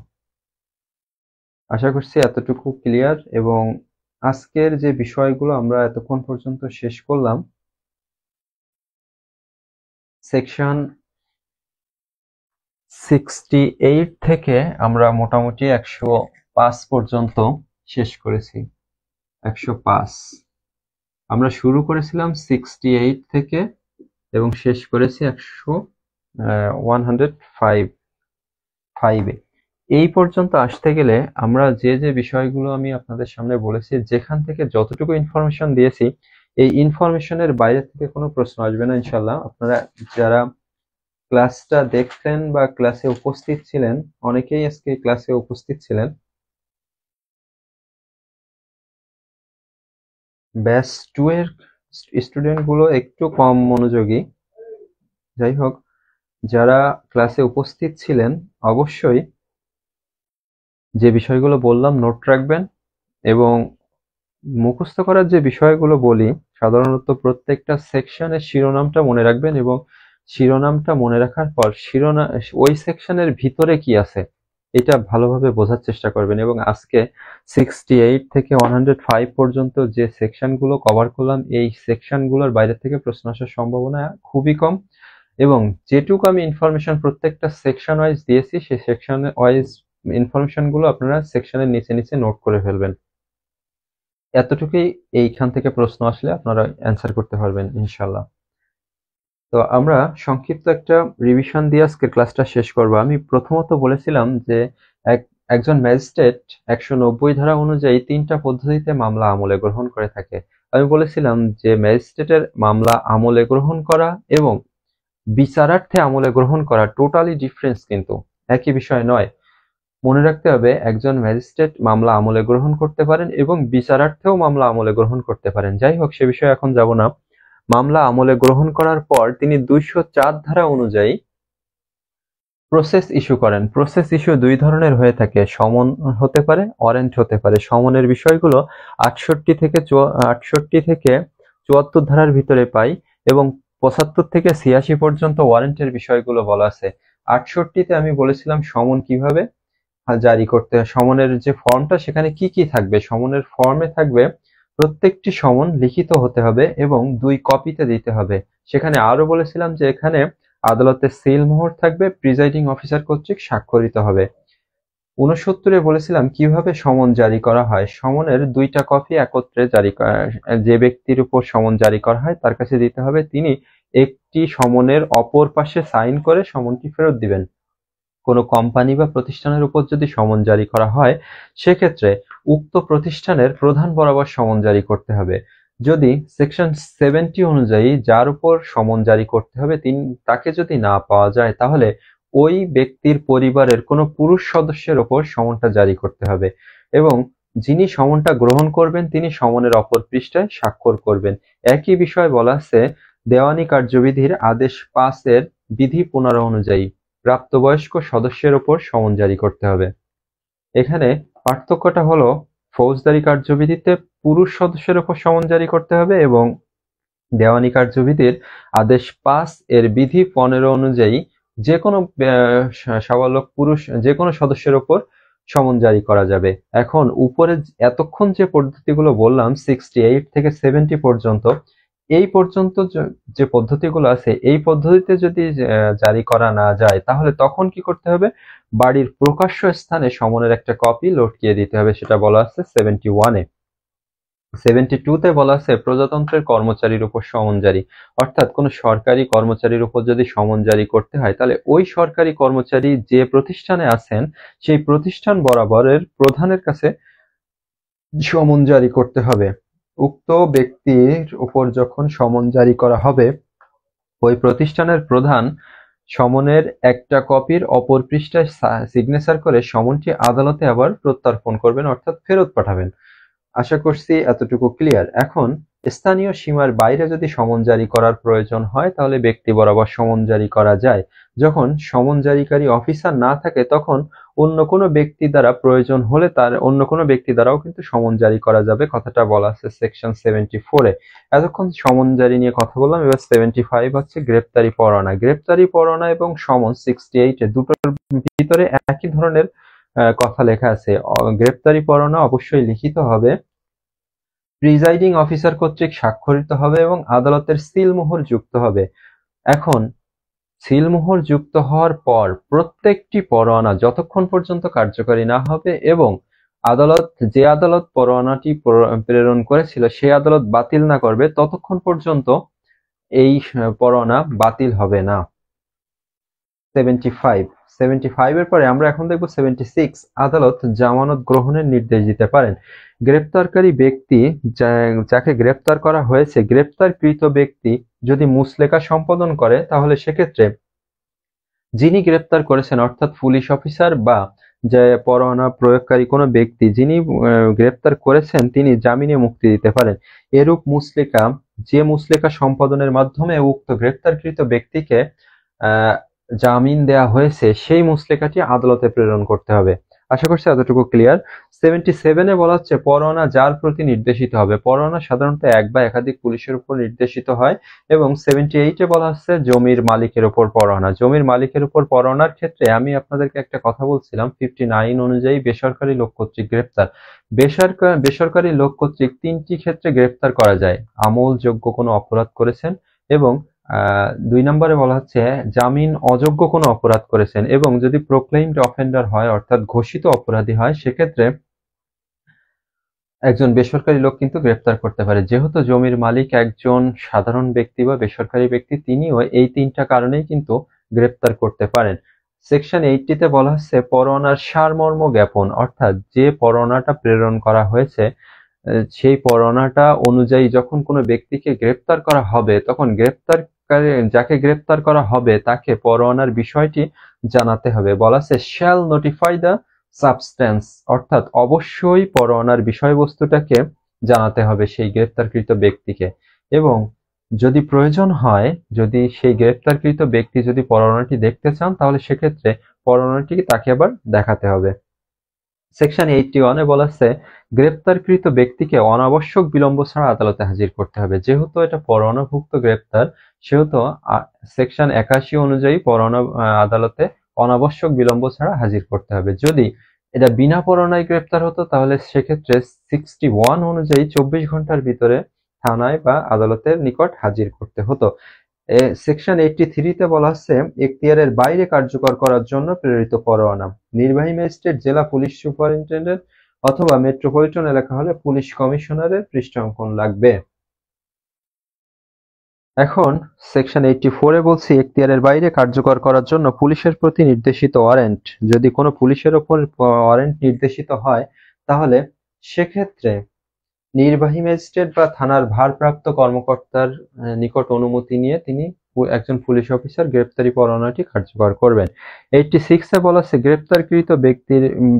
আশা করছি এতটুকু ক্লিয়ার। এবং আজকের যে বিষয়গুলো আমরা এতক্ষণ পর্যন্ত শেষ করলাম, সেকশন 68 থেকে আমরা মোটামুটি 105 পর্যন্ত শেষ করেছি। 105 আমরা শুরু করেছিলাম 68 থেকে এবং শেষ করেছি 105 এই পর্যন্ত আসতে গেলে আমরা যে যে বিষয়গুলো আমি আপনাদের সামনে বলেছি, যেখান থেকে যতটুকু ইনফরমেশন দিয়েছি, এই ইনফরমেশনের বাইরে থেকে কোনো প্রশ্ন আসবে না ইনশাল্লাহ। আপনারা যারা ক্লাসটা দেখছেন বা ক্লাসে উপস্থিত ছিলেন, অনেকেই আজকে ক্লাসে উপস্থিত ছিলেন। ব্যাচ 2 এর স্টুডেন্ট গুলো একটু কম মনোযোগী। যাই হোক, যারা ক্লাসে উপস্থিত ছিলেন অবশ্যই যে বিষয়গুলো বললাম নোট রাখবেন, এবং মুখস্থ করার যে বিষয়গুলো বলি সাধারণত প্রত্যেকটা সেকশনের শিরোনামটা মনে রাখবেন, এবং শিরোনামটা মনে রাখার পর ওই সেকশনের ভিতরে কি আছে এটা ভালোভাবে বোঝার চেষ্টা করবেন। এবং আজকে 68 থেকে 105 পর্যন্ত যে সেকশনগুলো কভার করলাম, এই সেকশনগুলোর বাইরে থেকে প্রশ্ন আসার সম্ভাবনা খুবই কম। এবং যেটুকু আমি ইনফরমেশন প্রত্যেকটা সেকশন ওয়াইজ দিয়েছি, সেই সেকশন ওয়াইজ ইনফরমেশনগুলো আপনারা সেকশনের নিচে নিচে নোট করে ফেলবেন। এতটুকুই, এইখান থেকে প্রশ্ন আসলে আপনারা অ্যান্সার করতে পারবেন ইনশাল্লাহ। তো আমরা সংক্ষিপ্ত একটা রিভিশন দিয়ে আজকে ক্লাসটা শেষ করব। আমি প্রথমত বলেছিলাম যে একজন ম্যাজিস্ট্রেট 190 ধারা অনুযায়ী 3টা পদ্ধতিতে মামলা আমলে গ্রহণ করে থাকে। আমি বলেছিলাম যে ম্যাজিস্ট্রেটের মামলা আমলে গ্রহণ করা এবং বিচারার্থে আমলে গ্রহণ করা টোটালি ডিফারেন্স, কিন্তু একই বিষয় নয়। মনে রাখতে হবে একজন ম্যাজিস্ট্রেট মামলা আমলে গ্রহণ করতে পারেন এবং বিচারার্থেও মামলা আমলে গ্রহণ করতে পারেন। যাই হোক, সে বিষয়ে এখন যাব না। মামলা আমলে গ্রহণ করার পর তিনি 204 ধারা অনুযায়ী প্রসেস ইস্যু করেন। প্রসেস ইস্যু দুই ধরনের হয়ে থাকে, সমন হতে পারে, ওয়ারেন্ট হতে পারে। সমনের বিষয়গুলো 68 থেকে 74 ধারার ভিতরে পাই এবং 75 থেকে 86 পর্যন্ত ওয়ারেন্টের বিষয়গুলো বলা আছে। 68তে আমি বলেছিলাম সমন কিভাবে জারি করতে হয়, সমনের যে ফর্মটা সেখানে কি কি থাকবে। সমনের ফর্মে থাকবে প্রত্যেকটি সমন লিখিত হতে হবে এবং 2 কপিতে দিতে হবে। সেখানে আরো বলেছিলাম যে এখানে আদালতের সিল মোহর থাকবে, প্রিজাইডিং অফিসার কর্তৃক স্বাক্ষরিত হবে। 69-এ বলেছিলাম কিভাবে সমন জারি করা হয়। সমনের 2টা কপি একত্রে জারি যে ব্যক্তির উপর সমন জারি করা হয় তার কাছে দিতে হবে, তিনি একটি সমনের অপর পাশে সাইন করে সমনটি ফেরত দিবেন। কোনো কোম্পানি বা প্রতিষ্ঠানের উপর যদি সমন জারি করা হয় সেক্ষেত্রে উক্ত প্রতিষ্ঠানের প্রধান বরাবর সমন জারি করতে হবে। যদি সেকশন 70 অনুযায়ী যার উপর সমন জারি করতে হবে তাকে যদি না পাওয়া যায় তাহলে ওই ব্যক্তির পরিবারের কোনো পুরুষ সদস্যের ওপর সমনটা জারি করতে হবে এবং যিনি সমনটা গ্রহণ করবেন তিনি সমনের অপর পৃষ্ঠায় স্বাক্ষর করবেন। একই বিষয় বলা আছে দেওয়ানি কার্যবিধির আদেশ 5-এর বিধি 15 অনুযায়ী প্রাপ্তবয়স্ক সদস্যের ওপর সমন জারি করতে হবে। এখানে পার্থক্যটা হলো ফৌজদারি কার্যবিধিতে পুরুষ সদস্যের ওপর সমন জারি করতে হবে এবং দেওয়ানি কার্যবিধির আদেশ 5-এর বিধি 15 অনুযায়ী যে কোনো সাবালক পুরুষ যে কোনো সদস্যের ওপর সমন জারি করা যাবে। এখন উপরে এতক্ষণ যে পদ্ধতিগুলো বললাম 68 থেকে 70 পর্যন্ত, এই পর্যন্ত যে পদ্ধতিগুলো আছে এই পদ্ধতিতে যদি জারি করা না যায় তাহলে তখন কি করতে হবে, বাড়ির প্রকাশ্য স্থানে সমনের একটা কপি লটকিয়ে দিতে হবে। সেটা বলা আছে 71-এ। 72-তে বলা আছে প্রজাতন্ত্রের কর্মচারীর উপর সমন জারি, অর্থাৎ কোনো সরকারি কর্মচারীর উপর যদি সমন জারি করতে হয় তাহলে ওই সরকারি কর্মচারী যে প্রতিষ্ঠানে আছেন সেই প্রতিষ্ঠান বরাবরের প্রধানের কাছে সমন জারি করতে হবে। উক্ত ব্যক্তির উপর যখন সমন জারি করা হবে ওই প্রতিষ্ঠানের প্রধান সমনের একটা কপির অপর পৃষ্ঠায় সিগনেচার করে সমনটি আদালতে আবার প্রত্যর্পণ করবেন, অর্থাৎ ফেরত পাঠাবেন। আশা করছি এতটুকু ক্লিয়ার। এখন স্থানীয় সীমার বাইরে যদি সমন জারি করার প্রয়োজন হয় তাহলে ব্যক্তি বরাবর সমন জারি করা যায়। যখন সমন জারিকারী অফিসার না থাকে তখন অন্য কোনো ব্যক্তি দ্বারা প্রয়োজন হলে তার অন্য কোনো ব্যক্তি দ্বারাও কিন্তু সমন জারি করা যাবে, কথাটা বলা আছে সেকশন 74-এ। এতক্ষণ সমন জারি নিয়ে কথা বললাম, এবার 75 হচ্ছে গ্রেপ্তারি পরোয়ানা। গ্রেপ্তারি পরোয়ানা এবং সমন 68-এ দুটোর ভিতরে একই ধরনের কথা লেখা আছে। গ্রেপ্তারি পরোয়ানা অবশ্যই লিখিত হবে, প্রিজাইডিং অফিসার কর্তৃক স্বাক্ষরিত হবে এবং আদালতের সিলমোহর যুক্ত হবে। এখন সিলমোহর যুক্ত হওয়ার পর প্রত্যেকটি পরোয়ানা যতক্ষণ পর্যন্ত কার্যকরী না হবে এবং যে আদালত পরোয়ানাটি প্রেরণ করেছিল সেই আদালত বাতিল না করবে ততক্ষণ পর্যন্ত এই পরোয়ানা বাতিল হবে না। 75 এর পরে আমরা এখন দেখব 76। আদালত জামানত গ্রহণের নির্দেশ দিতে পারেন। গ্রেপ্তারকারী ব্যক্তি যাকে গ্রেপ্তার করা হয়েছে গ্রেপ্তারকৃত ব্যক্তি যদি মুচলেকা সম্পাদন করে তাহলে সেক্ষেত্রে যিনি গ্রেপ্তার করেছেন অর্থাৎ পুলিশ অফিসার বা যে পরোয়ানা প্রয়োগকারী কোনো ব্যক্তি যিনি গ্রেপ্তার করেছেন তিনি জামিনে মুক্তি দিতে পারেন। এরূপ মুচলেকা যে মুচলেকা সম্পাদনের মাধ্যমে উক্ত গ্রেপ্তারকৃত ব্যক্তিকে জামিন দেয়া হয়েছে সেই মুচলেকাটি আদালতে প্রেরণ করতে হবে। আশা করছি এতটুকু ক্লিয়ার। 77-এ বলা হচ্ছে পরোয়ানা যার প্রতি নির্দেশিত হবে। পরোয়ানা সাধারণত এক বা একাধিক পুলিশের উপর নির্দেশিত হয় এবং 78-এ বলা হচ্ছে জমির মালিকের উপর পরোয়ানা। জমির মালিকের উপর পরোয়ানার ক্ষেত্রে আমি আপনাদেরকে একটা কথা বলছিলাম 59 অনুযায়ী বেসরকারি লোক কর্তৃক গ্রেপ্তার। বেসরকারি লোক কর্তৃক 3টি ক্ষেত্রে গ্রেপ্তার করা যায়। আমলযোগ্য কোনো অপরাধ করেছেন এবং 2 নম্বরে বলা হচ্ছে জামিন অযোগ্য কোনো অপরাধ করেছেন এবং যদি প্রোক্লেইমড অফেন্ডার হয় অর্থাৎ ঘোষিত অপরাধী হয় সেক্ষেত্রে একজন বেসরকারি লোক কিন্তু গ্রেপ্তার করতে পারে। যেহেতু জমির মালিক একজন সাধারণ ব্যক্তি বা বেসরকারি ব্যক্তি তিনিও এই 3টা কারণেই কিন্তু গ্রেপ্তার করতে পারেন। সেকশন 80-তে বলা হচ্ছে পরোয়ানার সারমর্ম জ্ঞাপন, অর্থাৎ যে পরোয়ানাটা প্রেরণ করা হয়েছে সেই পরোয়ানাটা অনুযায়ী যখন কোনো ব্যক্তিকে গ্রেপ্তার করা হবে তখন যাকে গ্রেপ্তার করা হবে তাকে পরোয়ানার বিষয়টি জানাতে হবে। বলা আছে শ্যাল নোটিফাই দ্য সাবস্ট্যান্স, অর্থাৎ অবশ্যই পরোয়ানার বিষয়বস্তুটাকে জানাতে হবে সেই গ্রেপ্তারকৃত ব্যক্তিকে, এবং যদি প্রয়োজন হয়, যদি সেই গ্রেপ্তারকৃত ব্যক্তি যদি পরোয়ানাটি দেখতে চান, তাহলে সেক্ষেত্রে পরোয়ানাটি তাকে আবার দেখাতে হবে। সেকশন 81-এ বলা আছে গ্রেপ্তারকৃত ব্যক্তিকে অনাবশ্যক বিলম্ব ছাড়া আদালতে হাজির করতে হবে। যেহেতু এটা পরোয়ানাভুক্ত গ্রেপ্তার, সেহেতু সেকশন 81 অনুযায়ী পরোয়ানা আদালতে অনাবশ্যক বিলম্ব ছাড়া হাজির করতে হবে। যদি এটা বিনা পরোয়ানায় গ্রেপ্তার হতো, তাহলে সেক্ষেত্রে 61 অনুযায়ী 24 ঘন্টার ভিতরে থানায় বা আদালতের নিকট হাজির করতে হতো। সেকশন 83-তে বলা হচ্ছে এখতিয়ারের বাইরে কার্যকর করার জন্য প্রেরিত পরোয়ানা নির্বাহী ম্যাজিস্ট্রেট, জেলা পুলিশ সুপারিনটেন্ডেন্ট অথবা মেট্রোপলিটন এলাকা হলে পুলিশ কমিশনারের পৃষ্ঠাঙ্কন লাগবে। এখন সেকশন 84-এ বলছি এখতিয়ারের বাইরে কার্যকর করার জন্য পুলিশের প্রতি নির্দেশিত ওয়ারেন্ট, যদি কোনো পুলিশের ওপর ওয়ারেন্ট নির্দেশিত হয়, তাহলে সেক্ষেত্রে নির্বাহী ম্যাজিস্ট্রেট বা থানার ভারপ্রাপ্ত কর্মকর্তার নিকট অনুমতি নিয়ে তিনি একজন পুলিশ অফিসার গ্রেপ্তারি পরোয়ানাটি কার্যকর করবেন। 86-এ বলা আছে গ্রেপ্তারকৃত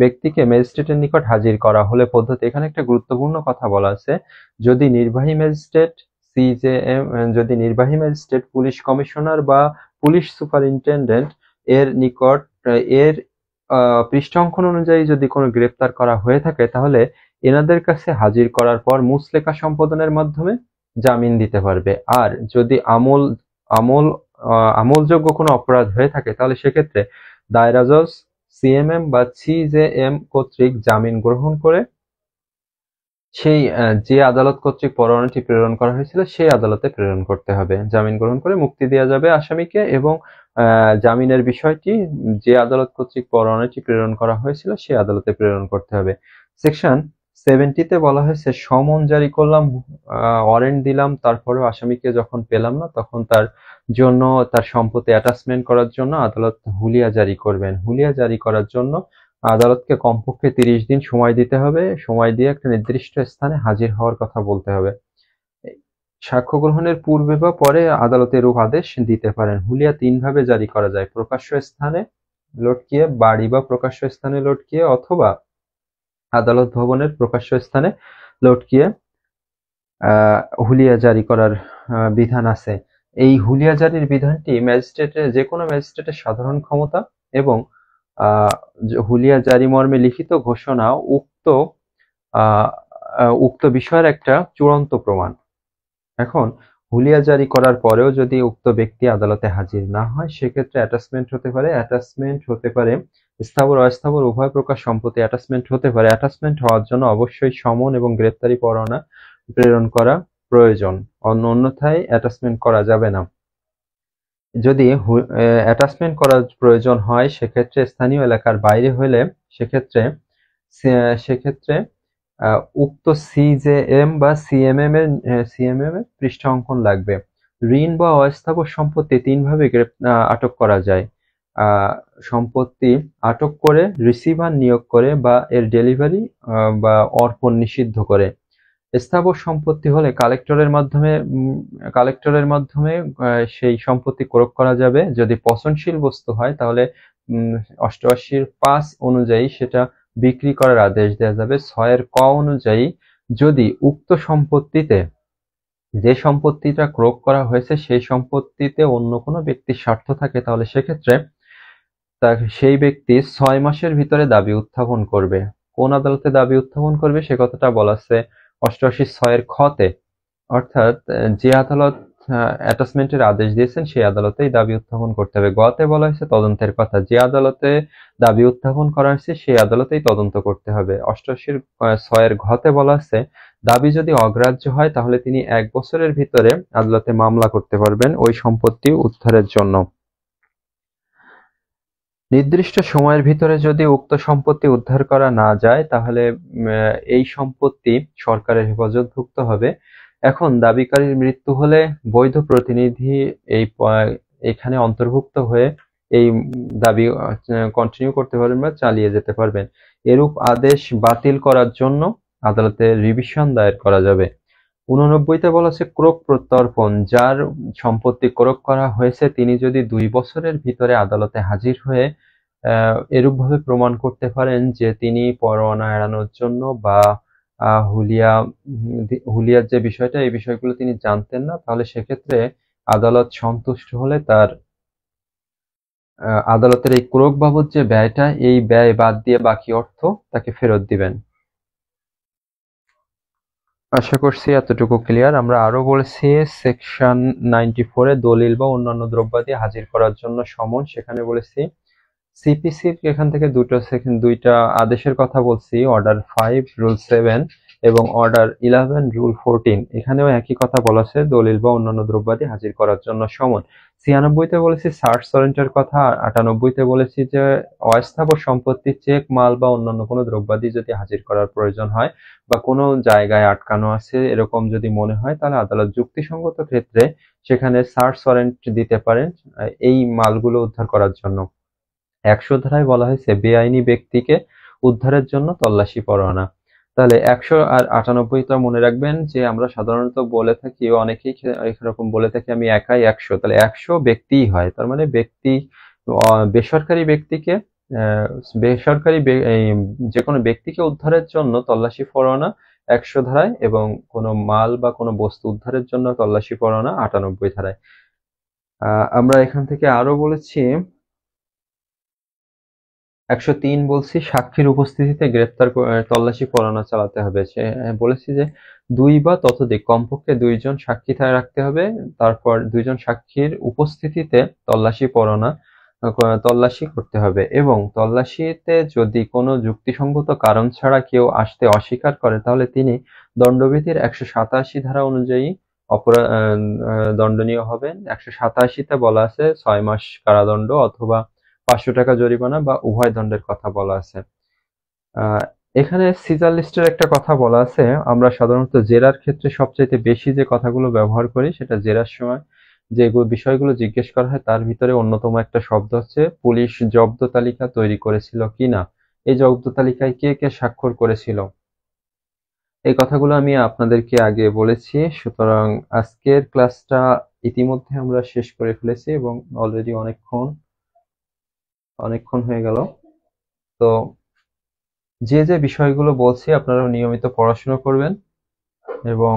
ব্যক্তিকে ম্যাজিস্ট্রেটের নিকট হাজির করা হলে পদ্ধতি। এখানে একটা গুরুত্বপূর্ণ কথা বলা আছে, যদি নির্বাহী ম্যাজিস্ট্রেট যদি নির্বাহী ম্যাজিস্ট্রেট, পুলিশ কমিশনার বা পুলিশ সুপারিনটেন্ডেন্ট এর নিকট এর পৃষ্ঠাঙ্কন অনুযায়ী যদি কোনো গ্রেপ্তার করা হয়ে থাকে, তাহলে এনাদের কাছে হাজির করার পর মুচলেকা সম্পাদনের মাধ্যমে জামিন দিতে পারবে। আর যদি আমলযোগ্য কোনো অপরাধ হয়ে থাকে, তাহলে সেক্ষেত্রে দায়রা জজ, সিএমএম বা সিজেএম কর্তৃক জামিন গ্রহণ করে সেই যে আদালত কর্তৃক পরোয়ানাটি প্রেরণ করা হয়েছিল সেই আদালতে প্রেরণ করতে হবে। জামিন গ্রহণ করে মুক্তি দেওয়া যাবে আসামিকে, এবং জামিনের বিষয়টি যে আদালত কর্তৃক পরোয়ানাটি প্রেরণ করা হয়েছিল সেই আদালতে প্রেরণ করতে হবে। সেকশন 70-তে বলা হয়েছে সমন জারি করলাম, ওয়ারেন্ট দিলাম, তারপরেও আসামিকে যখন পেলাম না, তখন তার জন্য তার সম্পত্তি অ্যাটাচমেন্ট করার জন্য আদালত হুলিয়া জারি করবেন। হুলিয়া জারি করার জন্য আদালতকে কমপক্ষে 30 দিন সময় দিতে হবে। সময় দিয়ে একটা নির্দিষ্ট স্থানে হাজির হওয়ার কথা বলতে হবে। সাক্ষ্য গ্রহণের পূর্বে বা পরে আদালত এরূপ আদেশ দিতে পারেন। হুলিয়া 3 ভাবে জারি করা যায়: প্রকাশ্য স্থানে লটকিয়ে, বাড়ি বা প্রকাশ্য স্থানে লটকিয়ে, অথবা আদালত ভবনের প্রকাশ্য স্থানে লটকিয়ে হুলিয়া জারি করার বিধান আছে। এই হুলিয়া জারির বিধানটি যে কোনো ম্যাজিস্ট্রেটের সাধারণ ক্ষমতা এবং হুলিয়া জারি মর্মে লিখিত ঘোষণা উক্ত বিষয়ের একটা চূড়ান্ত প্রমাণ। এখন হুলিয়া জারি করার পরেও যদি উক্ত ব্যক্তি আদালতে হাজির না হয়, সেক্ষেত্রে অ্যাটাচমেন্ট হতে পারে স্থাবর অস্থাবর উভয় প্রকার সম্পত্তি অ্যাটাচমেন্ট হতে পারে। অ্যাটাচমেন্ট হওয়ার জন্য অবশ্যই সমন এবং গ্রেপ্তারি পরোয়ানা প্রেরণ করা প্রয়োজন, অন্যথায় অ্যাটাচমেন্ট করা যাবে না। যদি অ্যাটাচমেন্ট করার প্রয়োজন হয়, সেক্ষেত্রে স্থানীয় এলাকার বাইরে হলে সেক্ষেত্রে উক্ত সিজেএম বা সিএমএম এর পৃষ্ঠাঙ্কন লাগবে। ঋণ বা অস্থাবর সম্পত্তি 3 ভাবে আটক করা যায়: সম্পত্তি আটক করে, রিসিভার নিয়োগ করে, বা এর ডেলিভারি বা অর্পণ নিষিদ্ধ করে। স্থাবর সম্পত্তি হলে কালেক্টরের মাধ্যমে সেই সম্পত্তি ক্রয় করা যাবে। যদি পচনশীল বস্তু হয়, তাহলে 88-5 অনুযায়ী সেটা বিক্রি করার আদেশ দেওয়া যাবে। 6-এর ক অনুযায়ী যদি উক্ত সম্পত্তিতে, যে সম্পত্তিটা ক্রয় করা হয়েছে সেই সম্পত্তিতে অন্য কোনো ব্যক্তির স্বার্থ থাকে, তাহলে সেক্ষেত্রে সেই ব্যক্তি 6 মাসের ভিতরে দাবি উত্থাপন করবে। কোন আদালতে দাবি উত্থাপন করবে সে কথাটা বলা আছে 88-6-এর খ-তে, অর্থাৎ যে আদালত অ্যাটাচমেন্টের আদেশ দিয়েছেন সেই আদালতেই দাবি উত্থাপন করতে হবে। গ-তে বলা হয়েছে তদন্তের কথা, যে আদালতে দাবি উত্থাপন করা হয়েছে সেই আদালতেই তদন্ত করতে হবে। 88-6-এর ঘ-তে বলা আছে দাবি যদি অগ্রাহ্য হয়, তাহলে তিনি 1 বছরের ভিতরে আদালতে মামলা করতে পারবেন ওই সম্পত্তি উদ্ধারের জন্য। নির্দিষ্ট সময়ের ভিতরে যদি উক্ত সম্পত্তি উদ্ধার করা না যায়, তাহলে এই সম্পত্তি সরকারের হেফাজতভুক্ত হবে। এখন দাবিকারীর মৃত্যু হলে বৈধ প্রতিনিধি এখানে অন্তর্ভুক্ত হয়ে এই দাবি কন্টিনিউ করতে পারবেন বা চালিয়ে যেতে পারবেন। এরূপ আদেশ বাতিল করার জন্য আদালতে রিভিশন দায়ের করা যাবে। 89-তে বলা আছে ক্রোক প্রত্যর্পণ, যার সম্পত্তি ক্রোক করা হয়েছে তিনি যদি 2 বছরের ভিতরে আদালতে হাজির হয়ে এরূপভাবে প্রমাণ করতে পারেন যে তিনি পরোয়ানা এড়ানোর জন্য বা হুলিয়া হুলিয়ার যে বিষয়টা এই বিষয়গুলো তিনি জানতেন না, তাহলে সেক্ষেত্রে আদালত সন্তুষ্ট হলে তার আদালতের এই ক্রোক বাবদ যে ব্যয়টা, এই ব্যয় বাদ দিয়ে বাকি অর্থ তাকে ফেরত দিবেন। আশা করছি এতটুকু ক্লিয়ার। আমরা আরো বলেছি সেকশন 94 এ দলিল বা অন্যান্য দ্রব্যাদি হাজির করার জন্য সমন, সেখানে বলেছি সিপিসির এখান থেকে দুইটা আদেশের কথা বলছি, অর্ডার 5 রুল 7 এবং অর্ডার 11 রুল 14। এখানেও একই কথা বলা আছে, দলিল বা অন্যান্য দ্রব্যাদি হাজির করার জন্য সমন। 96-তে বলেছি সার্চ ওয়ারেন্টের কথা, 98-তে বলেছি যে অস্থাবর সম্পত্তি, চেক, মাল বা অন্যান্য কোনো দ্রব্যাদি যদি হাজির করার প্রয়োজন হয় বা কোনো জায়গায় আটকানো আছে এরকম যদি মনে হয়, তাহলে আদালত যুক্তিসঙ্গত ক্ষেত্রে সেখানে সার্চ ওয়ারেন্ট দিতে পারেন এই মালগুলো উদ্ধার করার জন্য। 100 ধারায় বলা হয়েছে বেআইনি ব্যক্তিকে উদ্ধারের জন্য তল্লাশি পরোয়ানা। তাহলে 100 আর 98টা মনে রাখবেন যে আমরা সাধারণত বলে থাকি, অনেকেই এরকম বলে থাকি আমি একাই 100, তাহলে 100 ব্যক্তিই হয়, তার মানে ব্যক্তি বেসরকারি ব্যক্তিকে যে কোনো ব্যক্তিকে উদ্ধারের জন্য তল্লাশি পরোয়ানা 100 ধারায় এবং কোনো মাল বা কোনো বস্তু উদ্ধারের জন্য তল্লাশি পরোয়ানা 98 ধারায়। আমরা এখান থেকে আরো বলেছি 103 বলছি সাক্ষীর উপস্থিতিতে তল্লাশি পরোয়ানা চালাতে হবে। সে বলেছি যে 2 বা ততোধিক কমপক্ষে 2 জন সাক্ষী রাখতে হবে, তারপর 2 জন সাক্ষীর উপস্থিতিতে তল্লাশি করতে হবে এবং তল্লাশিতে যদি কোনো যুক্তিসঙ্গত কারণ ছাড়া কেউ আসতে অস্বীকার করে তাহলে তিনি দণ্ডবিধির 187 ধারা অনুযায়ী দণ্ডনীয় হবেন। 187তে বলা আছে 6 মাস কারাদণ্ড অথবা 500 টাকা জরিমানা বা উভয় দণ্ডের কথা বলা আছে। এখানে সিজার লিস্টের একটা কথা বলা আছে। আমরা সাধারণত জেরার ক্ষেত্রে সবচাইতে বেশি যে কথাগুলো ব্যবহার করি, সেটা জেরার সময় যে বিষয়গুলো জিজ্ঞেস করা হয় তার ভিতরে অন্যতম একটা শব্দ হচ্ছে পুলিশ জব্দ তালিকা তৈরি করেছিল কিনা, এই জব্দ তালিকায় কে কে স্বাক্ষর করেছিল, এই কথাগুলো আমি আপনাদেরকে আগে বলেছি। সুতরাং আজকের ক্লাসটা ইতিমধ্যে আমরা শেষ করে ফেলেছি এবং অলরেডি অনেকক্ষণ হয়ে গেল। তো যে বিষয়গুলো বলছি আপনারা নিয়মিত পড়াশোনা করবেন এবং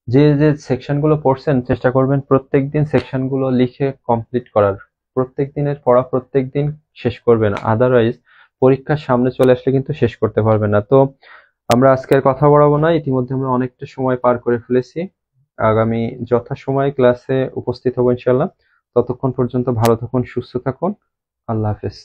যে সেকশনগুলো পড়ছেন চেষ্টা করবেন প্রত্যেকদিন সেকশনগুলো লিখে কমপ্লিট করার। প্রত্যেক দিনের পড়া প্রত্যেক দিন শেষ করবেন, আদারওয়াইজ পরীক্ষার সামনে চলে আসলে কিন্তু শেষ করতে পারবেন না। তো আমরা আজকের কথা বাড়াবো না, ইতিমধ্যে আমরা অনেকটা সময় পার করে ফেলেছি। আগামী যথাসময়ে ক্লাসে উপস্থিত হবো ইনশাল্লাহ। ততক্ষণ পর্যন্ত ভালো থাকুন, সুস্থ থাকুন। আল্লাহ হাফেজ।